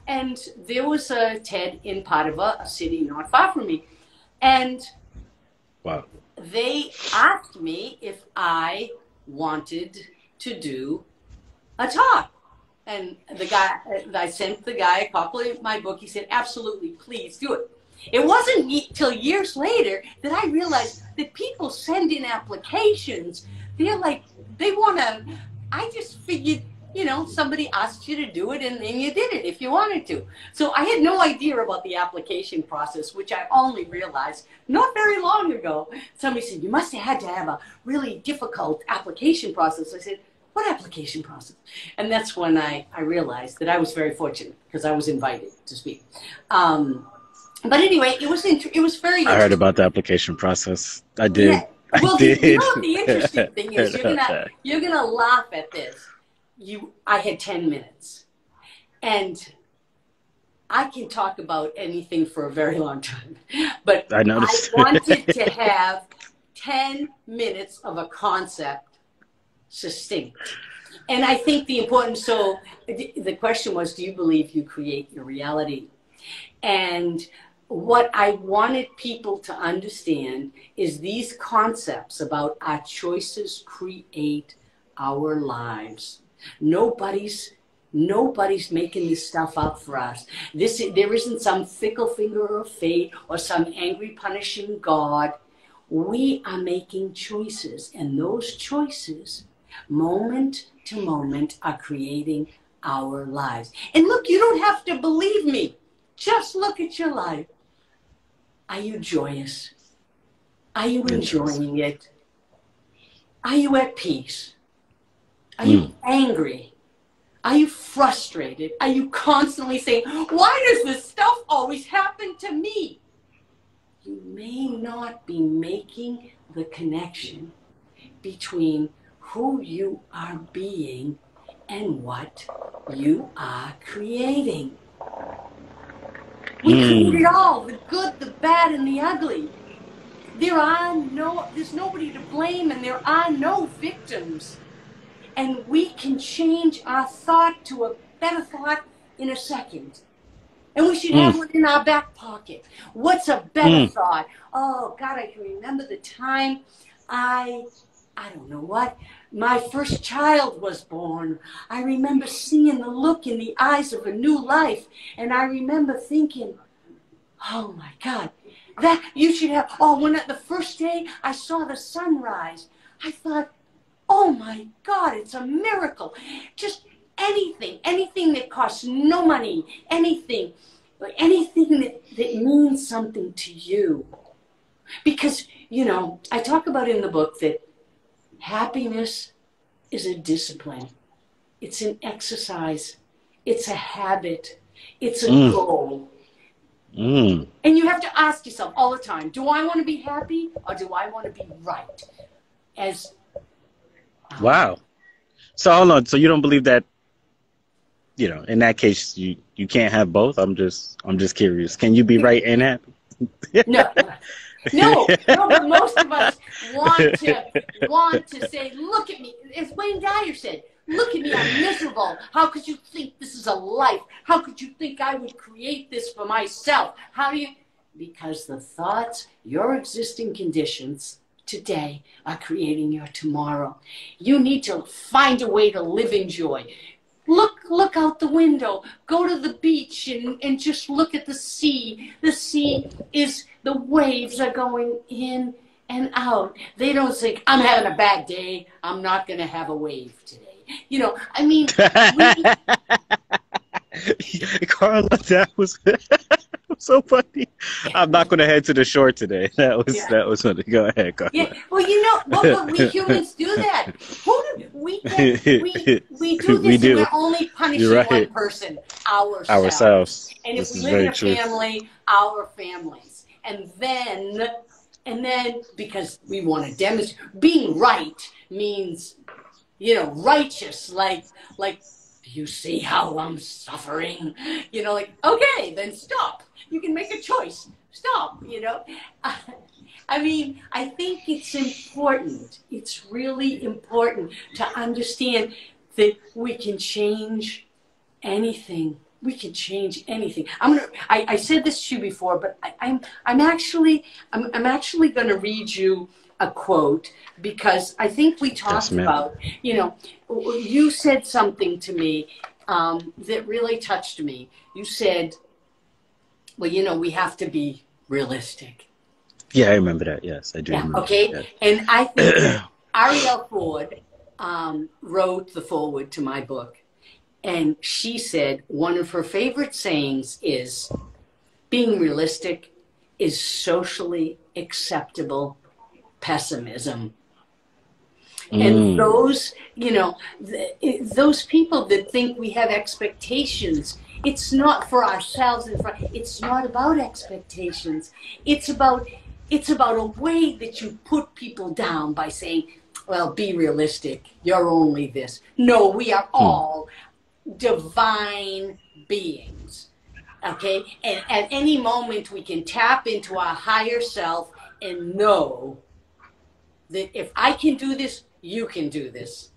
[SPEAKER 2] there was a TED in Padova, a city not far from me. And
[SPEAKER 1] wow.
[SPEAKER 2] They asked me if I wanted to do a talk. And I sent the guy a copy of my book. He said, absolutely, please do it. It wasn't till years later that I realized that people send in applications. They're like, I just figured, somebody asked you to do it and you did it if you wanted to. So I had no idea about the application process, which I only realized not very long ago. Somebody said, you must have had to have a really difficult application process. I said, what application process? And that's when I realized that I was very fortunate because I was invited to speak. But anyway, it was very interesting.
[SPEAKER 1] I heard about the application process. I did.
[SPEAKER 2] Yeah. Well, the interesting thing is you're gonna laugh at this. I had 10 minutes, and I can talk about anything for a very long time, but I wanted to have 10 minutes of a concept succinct. And I think the important, so the question was, do you believe you create your reality? And what I wanted people to understand is these concepts about our choices create our lives. Nobody's making this stuff up for us. There isn't some fickle finger of fate or some angry punishing God. We are making choices, and those choices, moment to moment, are creating our lives. And look, you don't have to believe me. Just look at your life. Are you joyous? Are you enjoying it? Are you at peace? Are you angry? Are you frustrated? Are you constantly saying, why does this stuff always happen to me? You may not be making the connection between who you are being and what you are creating. We create it all, the good, the bad, and the ugly. There's nobody to blame, and there are no victims. And we can change our thought to a better thought in a second. And we should have one in our back pocket. What's a better thought? Oh, God, I can remember the time I don't know what, my first child was born. I remember seeing the look in the eyes of a new life. And I remember thinking, oh my God, that you should have, when the first day I saw the sunrise, I thought, oh my God, it's a miracle. Just anything that costs no money, anything that means something to you. Because, I talk about in the book that happiness is a discipline. It's an exercise. It's a habit. It's a goal. And you have to ask yourself all the time, do I want to be happy or do I want to be right?
[SPEAKER 1] Wow. So hold on. So you don't believe that, in that case, you can't have both? I'm just curious. Can you be right and happy?
[SPEAKER 2] No, but most of us want to say, look at me. As Wayne Dyer said, look at me, I'm miserable. How could you think this is a life? How could you think I would create this for myself? Because the thoughts, your existing conditions today are creating your tomorrow. You need to find a way to live in joy. Look out the window. Go to the beach and just look at the sea. The sea is, the waves are going in and out. They don't think, I'm having a bad day, I'm not going to have a wave today.
[SPEAKER 1] Carla, that was so funny. I'm not going to head to the shore today. That was funny. Go ahead, Carla.
[SPEAKER 2] Yeah. Well, but we humans do that. We do this, and we're only punishing one person, ourselves. And if we live in a family, our families. And then because we want to demonstrate, being right means, righteous, like, you see how I'm suffering? Okay, then stop. You can make a choice. Stop, I think it's important. It's really important to understand that we can change anything. We can change anything. I said this to you before, but I'm actually going to read you a quote, because I think we talked about, you said something to me that really touched me. You said, well, we have to be realistic.
[SPEAKER 1] Yeah, I remember that. Yes, I do.
[SPEAKER 2] Yeah, okay. That. And I think that Arielle Ford wrote the foreword to my book. And she said one of her favorite sayings is, being realistic is socially acceptable pessimism. And those, those people that think we have expectations, it's not for ourselves. It's not about expectations. It's about a way that you put people down by saying, well, be realistic. You're only this. No, we are all divine beings. Okay? And at any moment we can tap into our higher self and know that if I can do this, you can do this.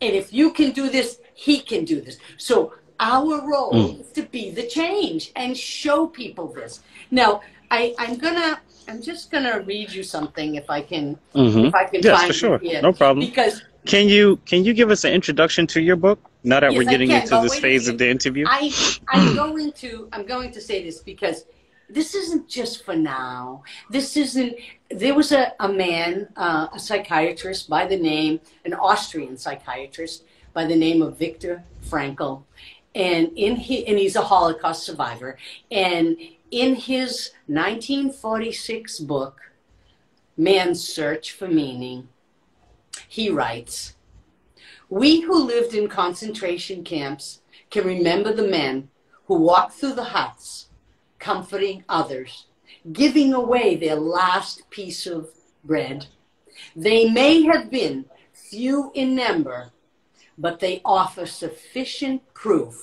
[SPEAKER 2] And if you can do this, he can do this. So our role is to be the change and show people this. Now, I'm just gonna read you something if I can
[SPEAKER 1] Yes,
[SPEAKER 2] find
[SPEAKER 1] for
[SPEAKER 2] it
[SPEAKER 1] sure.
[SPEAKER 2] here.
[SPEAKER 1] No problem.
[SPEAKER 2] Because
[SPEAKER 1] Can you give us an introduction to your book now that we're
[SPEAKER 2] yes, I
[SPEAKER 1] getting
[SPEAKER 2] can,
[SPEAKER 1] into
[SPEAKER 2] but
[SPEAKER 1] this
[SPEAKER 2] wait a
[SPEAKER 1] phase of
[SPEAKER 2] minute.
[SPEAKER 1] the interview?
[SPEAKER 2] I'm going to say this because this isn't just for now. This isn't. There was a man, a psychiatrist by the name, an Austrian psychiatrist by the name of Viktor Frankl, and he's a Holocaust survivor. And in his 1946 book, Man's Search for Meaning, he writes, "We who lived in concentration camps can remember the men who walked through the huts, comforting others, giving away their last piece of bread. They may have been few in number, but they offer sufficient proof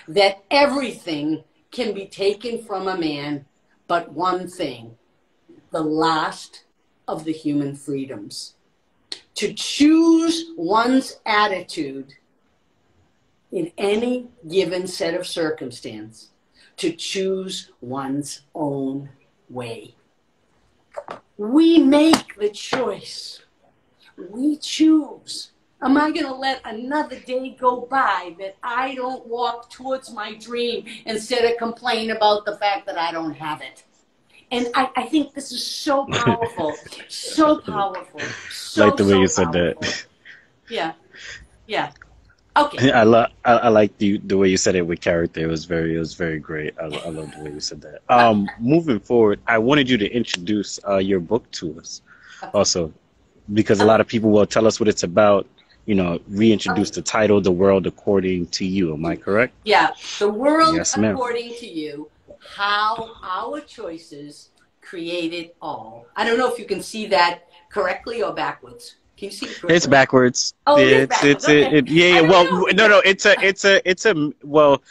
[SPEAKER 2] that everything can be taken from a man but one thing, the last of the human freedoms. To choose one's attitude in any given set of circumstance, to choose one's own way." We make the choice. We choose. Am I going to let another day go by that I don't walk towards my dream instead of complain about the fact that I don't have it? And I think this is so powerful, so powerful,
[SPEAKER 1] Like the way you said
[SPEAKER 2] powerful.
[SPEAKER 1] that.
[SPEAKER 2] Yeah, yeah. Okay.
[SPEAKER 1] I like the way you said it with character. It was very great. I love the way you said that. Moving forward, I wanted you to introduce your book to us, also, because a lot of people will tell us what it's about. Reintroduce the title, "The World According to You." Am I correct?
[SPEAKER 2] Yeah, the world
[SPEAKER 1] Yes, ma'am.
[SPEAKER 2] according to you, how our choices create it all. I don't know if you can see that correctly or backwards. Can you see it correctly?
[SPEAKER 1] It's backwards.
[SPEAKER 2] Oh, it is
[SPEAKER 1] It's
[SPEAKER 2] backwards. Okay.
[SPEAKER 1] yeah.
[SPEAKER 2] I don't
[SPEAKER 1] Well,
[SPEAKER 2] know.
[SPEAKER 1] no. It's a well.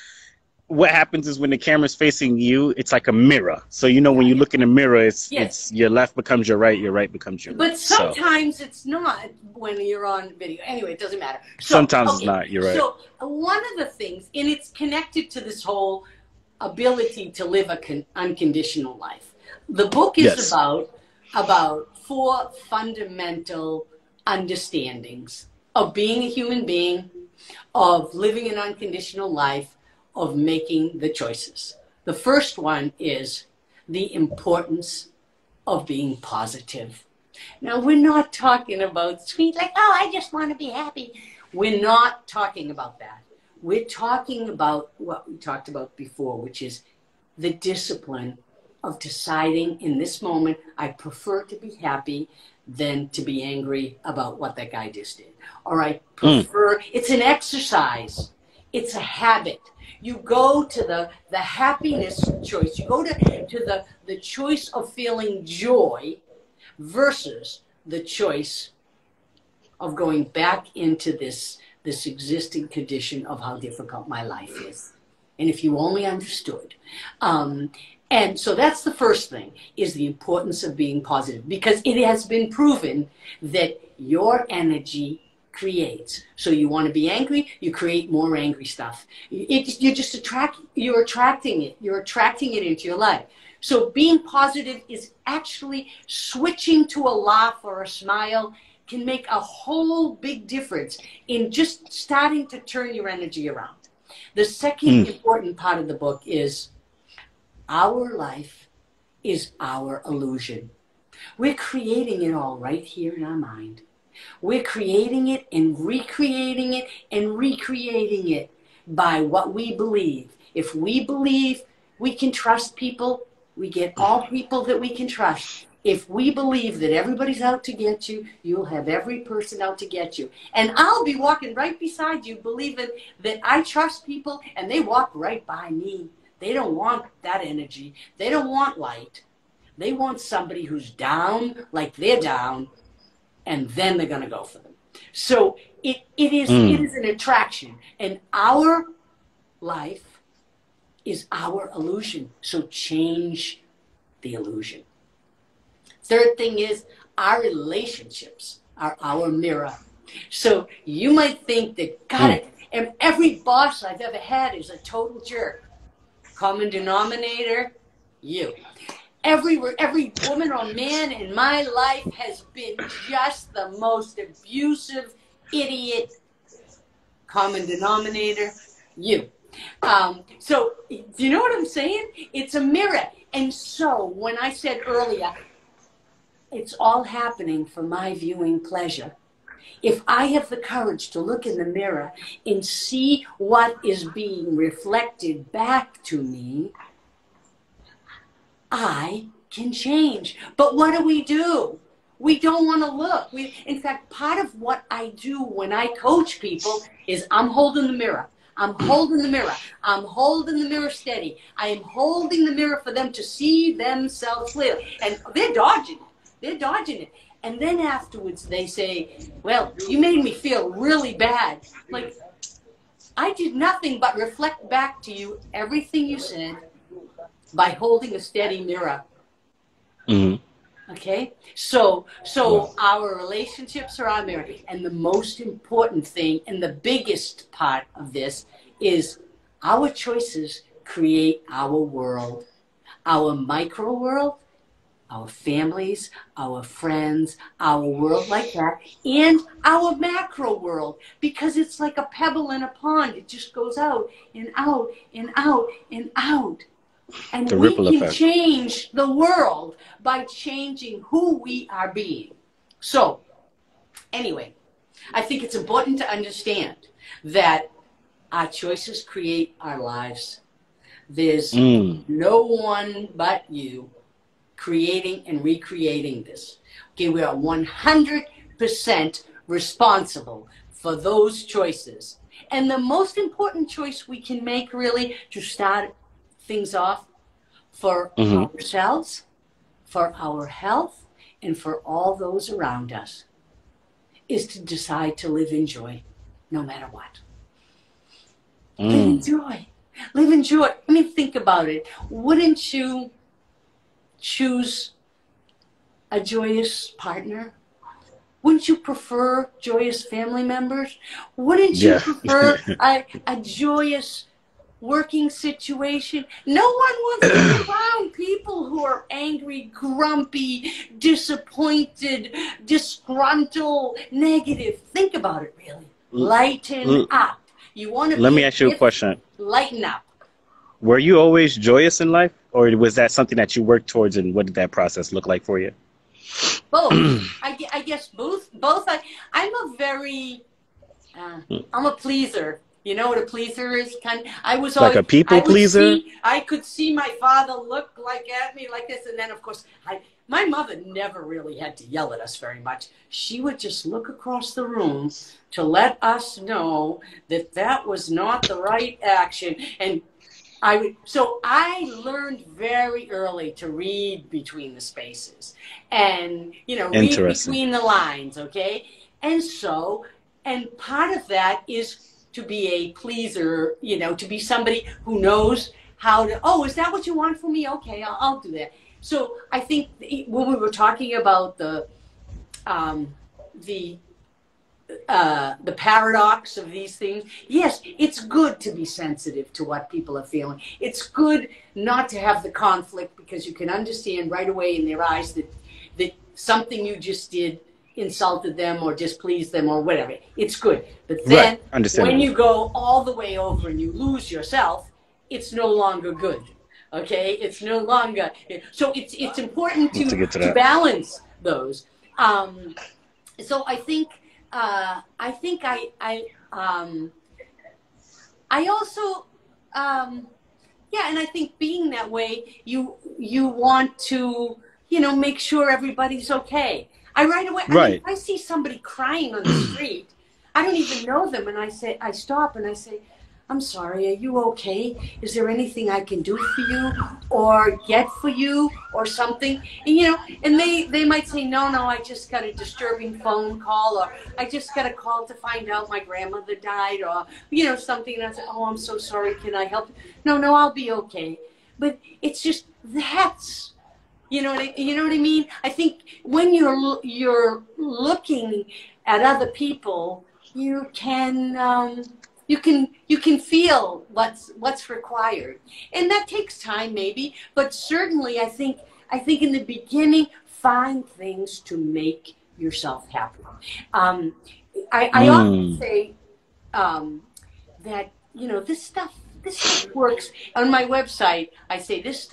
[SPEAKER 1] What happens is when the camera's facing you, it's like a mirror. So when you look in the mirror, it's your left becomes your right becomes your
[SPEAKER 2] But
[SPEAKER 1] left. So
[SPEAKER 2] sometimes it's not when you're on video. Anyway, it doesn't matter. So,
[SPEAKER 1] sometimes it's not. You're right.
[SPEAKER 2] So one of the things, and it's connected to this whole ability to live an unconditional life. The book is
[SPEAKER 1] Yes.
[SPEAKER 2] about 4 fundamental understandings of being a human being, of living an unconditional life, of making the choices. The first one is the importance of being positive. Now, we're not talking about sweet, like, oh, I just want to be happy. We're not talking about that. We're talking about what we talked about before, which is the discipline of deciding in this moment, I prefer to be happy than to be angry about what that guy just did. Or I prefer, it's an exercise. It's a habit. You go to the happiness choice. You go to the choice of feeling joy versus the choice of going back into this existing condition of how difficult my life is. And if you only understood. And so that's the first thing, is the importance of being positive, because it has been proven that your energy creates. So you want to be angry, you create more angry stuff. You're attracting it. You're attracting it into your life. So being positive is actually switching to a laugh or a smile can make a whole big difference in just starting to turn your energy around. The second important part of the book is our life is our illusion. We're creating it all right here in our mind. We're creating it and recreating it and recreating it by what we believe. If we believe we can trust people, we get all people that we can trust. If we believe that everybody's out to get you, you'll have every person out to get you. And I'll be walking right beside you, believing that I trust people, and they walk right by me. They don't want that energy. They don't want light. They want somebody who's down like they're down, and then they're going to go for them. So it is an attraction. And our life is our illusion. So change the illusion. Third thing is our relationships are our mirror. So you might think that, God, and every boss I've ever had is a total jerk. Common denominator, you. Every woman or man in my life has been just the most abusive idiot. Common denominator, you. So, do you know what I'm saying? It's a mirror. And so, when I said earlier, it's all happening for my viewing pleasure. If I have the courage to look in the mirror and see what is being reflected back to me, I can change. But what do? We don't want to look. In fact, part of what I do when I coach people is I'm holding the mirror. I'm holding the mirror. I'm holding the mirror steady. I am holding the mirror for them to see themselves clearly. And they're dodging it. They're dodging it. And then afterwards they say, well, you made me feel really bad. Like, I did nothing but reflect back to you everything you said by holding a steady mirror.
[SPEAKER 1] Mm-hmm.
[SPEAKER 2] Okay? So our relationships are our mirror. And the most important thing and the biggest part of this is our choices create our world. Our micro world, our families, our friends, our world like that, and our macro world, because it's like a pebble in a pond. It just goes out and out and out and out. And we can change the world by changing who we are being. So, anyway, I think it's important to understand that our choices create our lives. There's no one but you creating and recreating this. Okay, we are 100% responsible for those choices. And the most important choice we can make, really, to start things off for ourselves, for our health, and for all those around us, is to decide to live in joy, no matter what. Live in joy. Live in joy. I mean, think about it. Wouldn't you choose a joyous partner? Wouldn't you prefer joyous family members? Wouldn't you prefer a joyous working situation? No one wants to be around people who are angry, grumpy, disappointed, disgruntled, negative. Think about it, really. Lighten up. You want to
[SPEAKER 1] Let me ask you a question.
[SPEAKER 2] Lighten up.
[SPEAKER 1] Were you always joyous in life, or was that something that you worked towards, and what did that process look like for you?
[SPEAKER 2] Both. I guess both. I'm a very, I'm a pleaser. You know what a pleaser is? I was always,
[SPEAKER 1] like a people pleaser?
[SPEAKER 2] I could see my father look like at me like this, and then of course, my mother never really had to yell at us very much. She would just look across the room to let us know that that was not the right action. And so I learned very early to read between the spaces and, read between the lines, okay? And part of that is to be a pleaser, to be somebody who knows how to, is that what you want from me? Okay, I'll do that. So I think when we were talking about the paradox of these things, yes, it's good to be sensitive to what people are feeling. It's good not to have the conflict, because you can understand right away in their eyes that something you just did insulted them or displeased them or whatever. It's good. But then when you go all the way over and you lose yourself, it's no longer good. Okay? It's no longer. So it's important to balance those. So I think I also and I think being that way, you want to make sure everybody's okay. I right away. I mean, if I see somebody crying on the street, I don't even know them, and I stop and I say, "I'm sorry, are you okay? Is there anything I can do for you or get for you or something?" And they might say, no, I just got a disturbing phone call, or I just got a call to find out my grandmother died, or, something. And I say, "Oh, I'm so sorry. Can I help you?" No, I'll be okay. But it's just, you know what I mean? I think when you're looking at other people, you can feel what's required, and that takes time maybe, but certainly I think in the beginning, find things to make yourself happy. I often say that, you know, this stuff works. On my website, I say this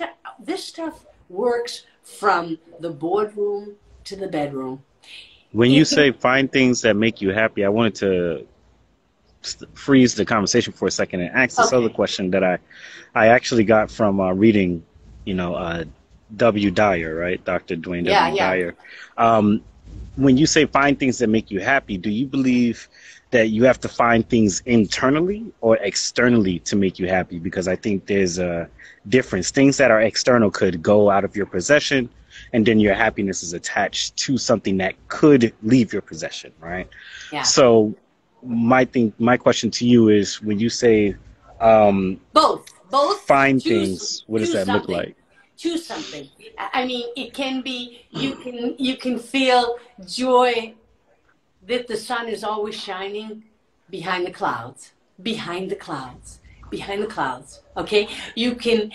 [SPEAKER 2] stuff works from the boardroom to the bedroom.
[SPEAKER 1] When you say find things that make you happy, I wanted to freeze the conversation for a second and ask this other question that I actually got from reading, you know, W. Dyer, right? Dr. Dwayne W. Dyer. When you say find things that make you happy, do you believe that you have to find things internally or externally to make you happy? Because I think there's a difference. Things that are external could go out of your possession, and then your happiness is attached to something that could leave your possession, right? Yeah. So my question to you is, when you say
[SPEAKER 2] both
[SPEAKER 1] find things, what does that look like?
[SPEAKER 2] Choose something. I mean, it can be, you can feel joy that the sun is always shining behind the clouds. Okay, you can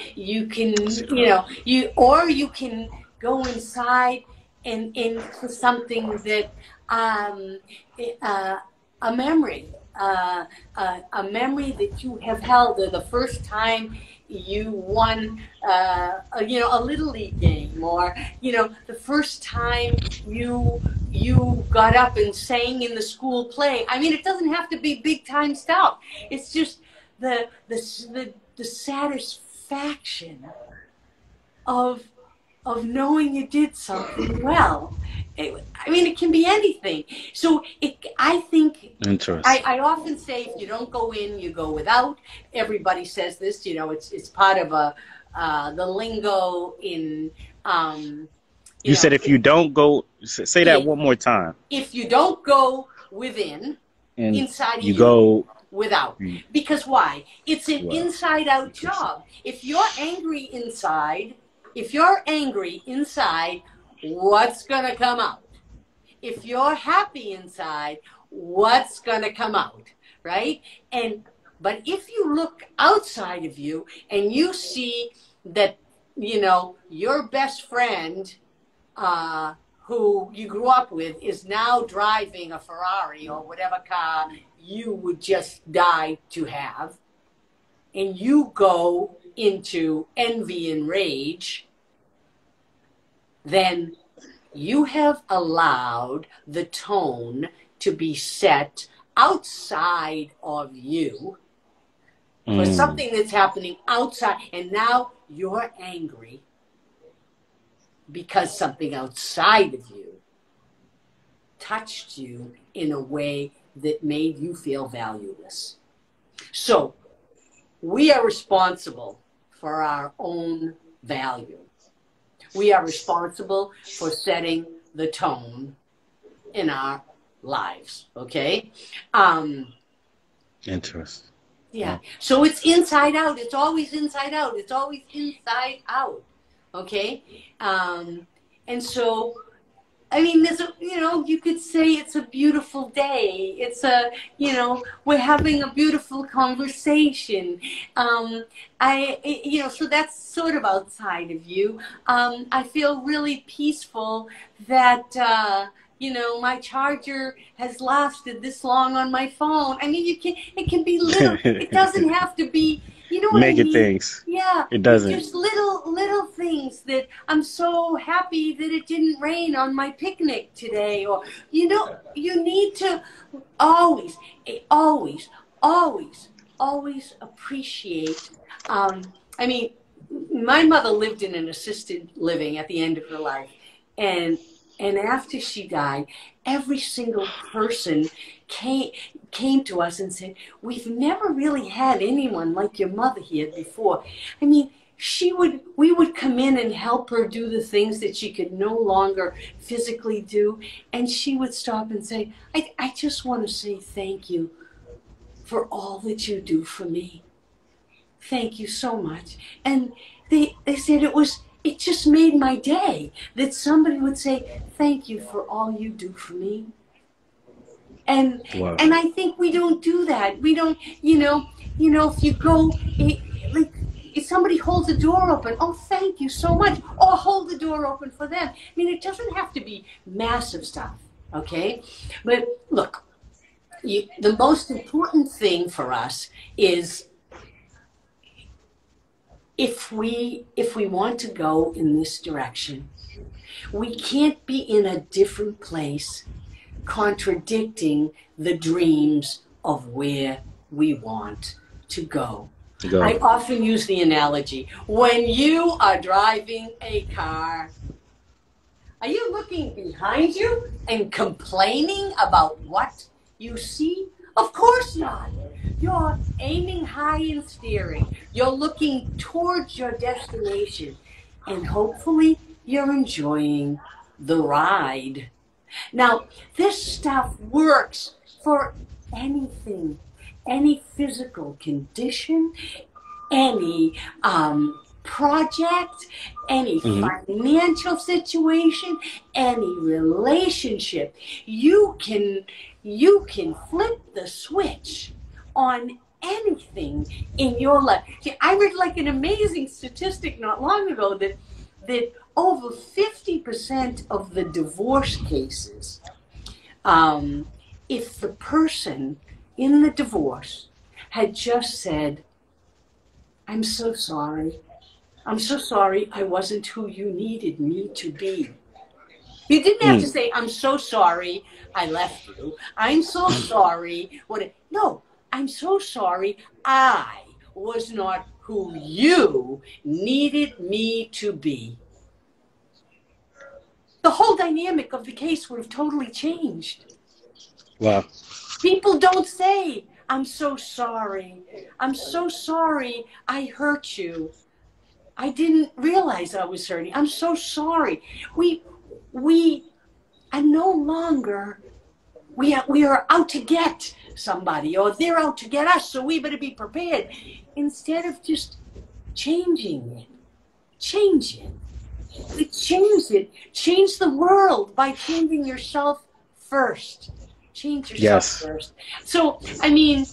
[SPEAKER 2] or you can go inside and into something that a memory that you have held, or the first time you won a little league game, or the first time you got up and sang in the school play. I mean, it doesn't have to be big time stuff. It's just the satisfaction of knowing you did something well. I mean, it can be anything. So I think, I often say, if you don't go in, you go without. Everybody says this, it's part of the lingo in,
[SPEAKER 1] you said if you don't go, say that one more time.
[SPEAKER 2] If you don't go within, and inside you
[SPEAKER 1] go
[SPEAKER 2] without. Because why? It's an inside out job. If you're angry inside, what's going to come out? If you're happy inside, what's going to come out, right? But if you look outside of you and you see that, your best friend who you grew up with is now driving a Ferrari or whatever car you would just die to have, and you go into envy and rage, then you have allowed the tone to be set outside of you for something that's happening outside. And now you're angry because something outside of you touched you in a way that made you feel valueless. So we are responsible for our own value. We are responsible for setting the tone in our lives, okay?
[SPEAKER 1] Interesting.
[SPEAKER 2] Yeah. So it's inside out. It's always inside out. It's always inside out, okay? And so, I mean, there's you could say it's a beautiful day. It's we're having a beautiful conversation. So that's sort of outside of you. I feel really peaceful that, my charger has lasted this long on my phone. I mean, it can be little, it doesn't have to be,
[SPEAKER 1] Mega things.
[SPEAKER 2] Yeah.
[SPEAKER 1] It doesn't.
[SPEAKER 2] Just little things that I'm so happy that it didn't rain on my picnic today. Or, you need to always appreciate. I mean, my mother lived in an assisted living at the end of her life. And after she died, every single person came to us and said, "We've never really had anyone like your mother here before." I mean, we would come in and help her do the things that she could no longer physically do. And she would stop and say, I just want to say thank you for all that you do for me. Thank you so much. And they said it just made my day that somebody would say, thank you for all you do for me. And
[SPEAKER 1] Wow.
[SPEAKER 2] and I think we don't do that. We don't, if you go, like, if somebody holds the door open, oh, thank you so much, or hold the door open for them. I mean, it doesn't have to be massive stuff, okay? But look, the most important thing for us is, if we want to go in this direction, we can't be in a different place contradicting the dreams of where we want to go. I often use the analogy, when you are driving a car, are you looking behind you and complaining about what you see? Of course not. You're aiming high and steering. You're looking towards your destination, and hopefully you're enjoying the ride. Now, this stuff works for anything, any physical condition, any project, any financial situation, any relationship. You can flip the switch on anything in your life. See, I read like an amazing statistic not long ago that over 50% of the divorce cases, if the person in the divorce had just said, I'm so sorry. I'm so sorry I wasn't who you needed me to be. You didn't have to say, I'm so sorry I left you. I'm so sorry. No, I'm so sorry I was not who you needed me to be. The whole dynamic of the case would have totally changed.
[SPEAKER 1] Wow.
[SPEAKER 2] People don't say, I'm so sorry. I'm so sorry I hurt you. I didn't realize I was hurting. I'm so sorry. We are no longer, we are out to get somebody, or they're out to get us, so we better be prepared. Instead of just changing it. Change the world by changing yourself first. Change yourself first. So, I mean,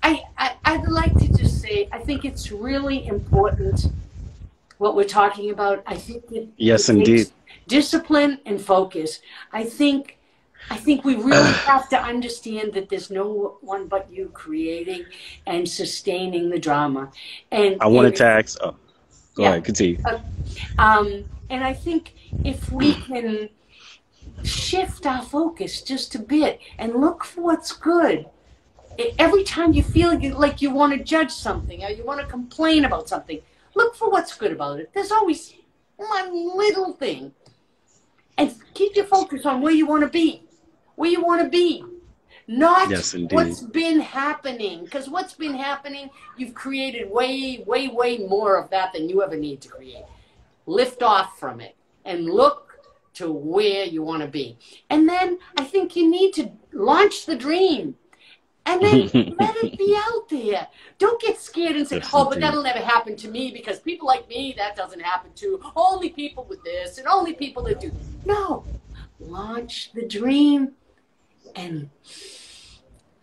[SPEAKER 2] I'd like to just say, I think it's really important what we're talking about. I think it
[SPEAKER 1] indeed.
[SPEAKER 2] Discipline and focus. I think we really have to understand that there's no one but you creating and sustaining the drama. And
[SPEAKER 1] I wanted to ask. Oh, go ahead, continue.
[SPEAKER 2] And I think if we can shift our focus just a bit and look for what's good. Every time you feel like you want to judge something or you want to complain about something, look for what's good about it. There's always one little thing. And keep your focus on where you want to be. Where you want to be. Not what's been happening. Because what's been happening, you've created way, way, way more of that than you ever need to create. Lift off from it and look to where you want to be. And then I think you need to launch the dream. And then let it be out there. Don't get scared and say, but that'll never happen to me because people like me, that doesn't happen to. Only people with this and only people that do. No. Launch the dream and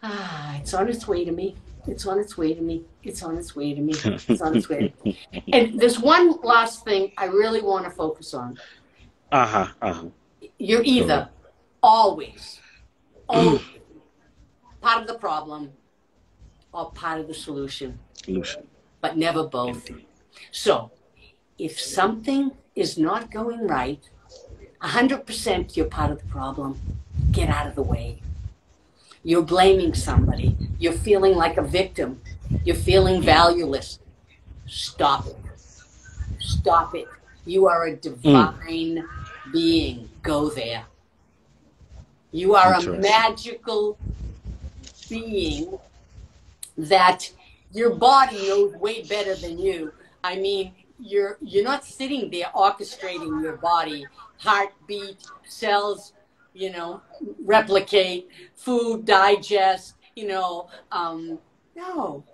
[SPEAKER 2] it's on its way to me. It's on its way to me. It's on its way to me. It's on its way to me. And there's one last thing I really want to focus on. You're either always part of the problem or part of the solution. But never both. So if something is not going right, 100% you're part of the problem. Get out of the way. You're blaming somebody. You're feeling like a victim. You're feeling valueless. Stop it. Stop it. You are a divine being. Go there. You are a magical being that your body knows way better than you. I mean, you're not sitting there orchestrating your body, heartbeat, cells, replicate, food, digest, no,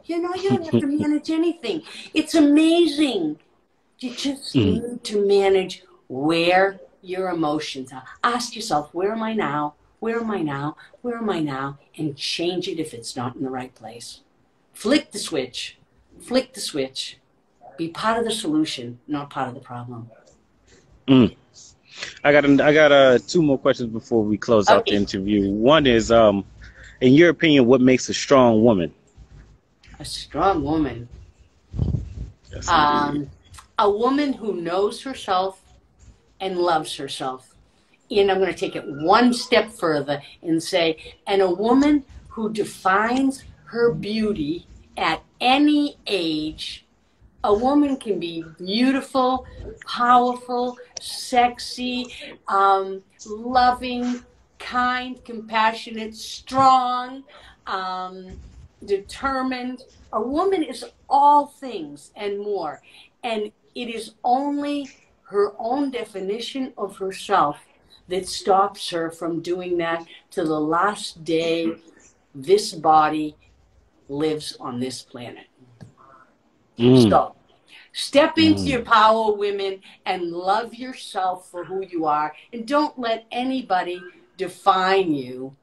[SPEAKER 2] you don't have to manage anything. It's amazing. You just need to manage where your emotions are. Ask yourself, where am I now? Where am I now? Where am I now? And change it if it's not in the right place. Flick the switch. Flick the switch. Be part of the solution, not part of the problem.
[SPEAKER 1] Mm. I got two more questions before we close out the interview. One is, in your opinion, what makes a strong woman?
[SPEAKER 2] A strong woman.
[SPEAKER 1] Yes,
[SPEAKER 2] a woman who knows herself and loves herself. And I'm going to take it one step further and say, and a woman who defines her beauty at any age. A woman can be beautiful, powerful, sexy, loving, kind, compassionate, strong, determined. A woman is all things and more. And it is only her own definition of herself that stops her from doing that to the last day this body lives on this planet. So step into your power, women, and love yourself for who you are. And don't let anybody define you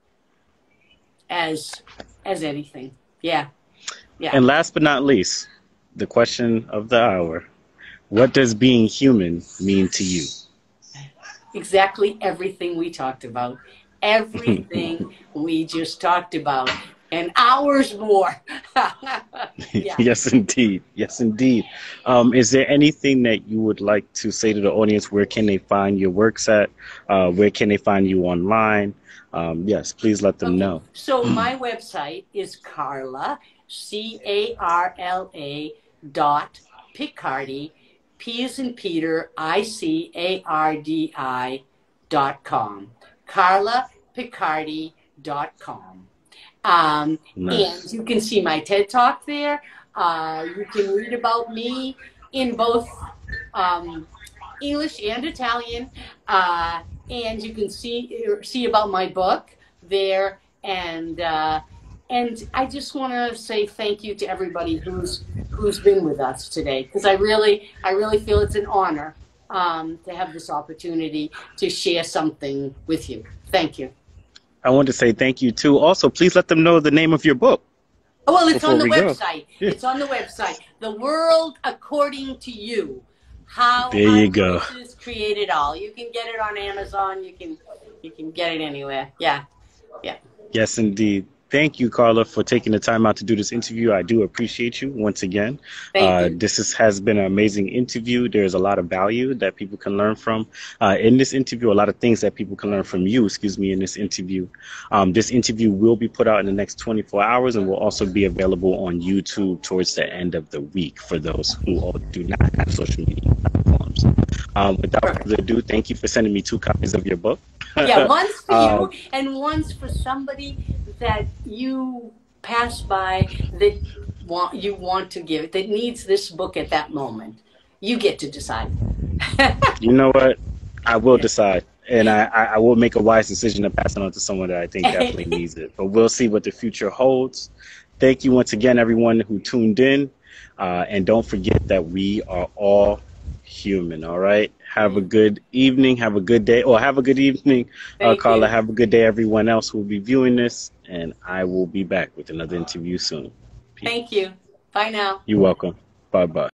[SPEAKER 2] as anything. Yeah.
[SPEAKER 1] And last but not least, the question of the hour. What does being human mean to you?
[SPEAKER 2] Exactly everything we talked about. Everything we just talked about. And hours more. Yeah.
[SPEAKER 1] Yes, indeed. Yes, indeed. Is there anything that you would like to say to the audience? Where can they find your works at? Where can they find you online? Yes, please let them know.
[SPEAKER 2] So my website is Carla, Carla .Picardi, P as in Peter, ICARDI.com. CarlaPicardi.com. Nice. And you can see my TED Talk there. You can read about me in both English and Italian. And you can see about my book there. And I just want to say thank you to everybody who's been with us today, because I really feel it's an honor to have this opportunity to share something with you. Thank you.
[SPEAKER 1] I want to say thank you too. Also, please let them know the name of your book.
[SPEAKER 2] Oh, well, it's on the website. Yeah. It's on the website. The World According to You. How
[SPEAKER 1] there you go.
[SPEAKER 2] Create it all. You can get it on Amazon. You can get it anywhere. Yeah.
[SPEAKER 1] Yes, indeed. Thank you, Carla, for taking the time out to do this interview. I do appreciate you once again.
[SPEAKER 2] Thank you.
[SPEAKER 1] This has been an amazing interview. There's a lot of value that people can learn from in this interview, a lot of things that people can learn from you, in this interview. This interview will be put out in the next 24 hours and will also be available on YouTube towards the end of the week for those who do not have social media platforms. Without further ado, thank you for sending me 2 copies of your book.
[SPEAKER 2] Yeah, one's for you and one's for somebody that you pass by that you want to give, that needs this book at that moment. You get to decide.
[SPEAKER 1] You know what? I will decide. And I will make a wise decision to pass it on to someone that I think definitely needs it. But we'll see what the future holds. Thank you once again, everyone who tuned in. And don't forget that we are all human, all right? Have a good evening. Have a good day. Or have a good evening, Carla. Have a good day, everyone else who will be viewing this. And I will be back with another interview soon. Peace.
[SPEAKER 2] Thank you. Bye now.
[SPEAKER 1] You're welcome. Bye-bye.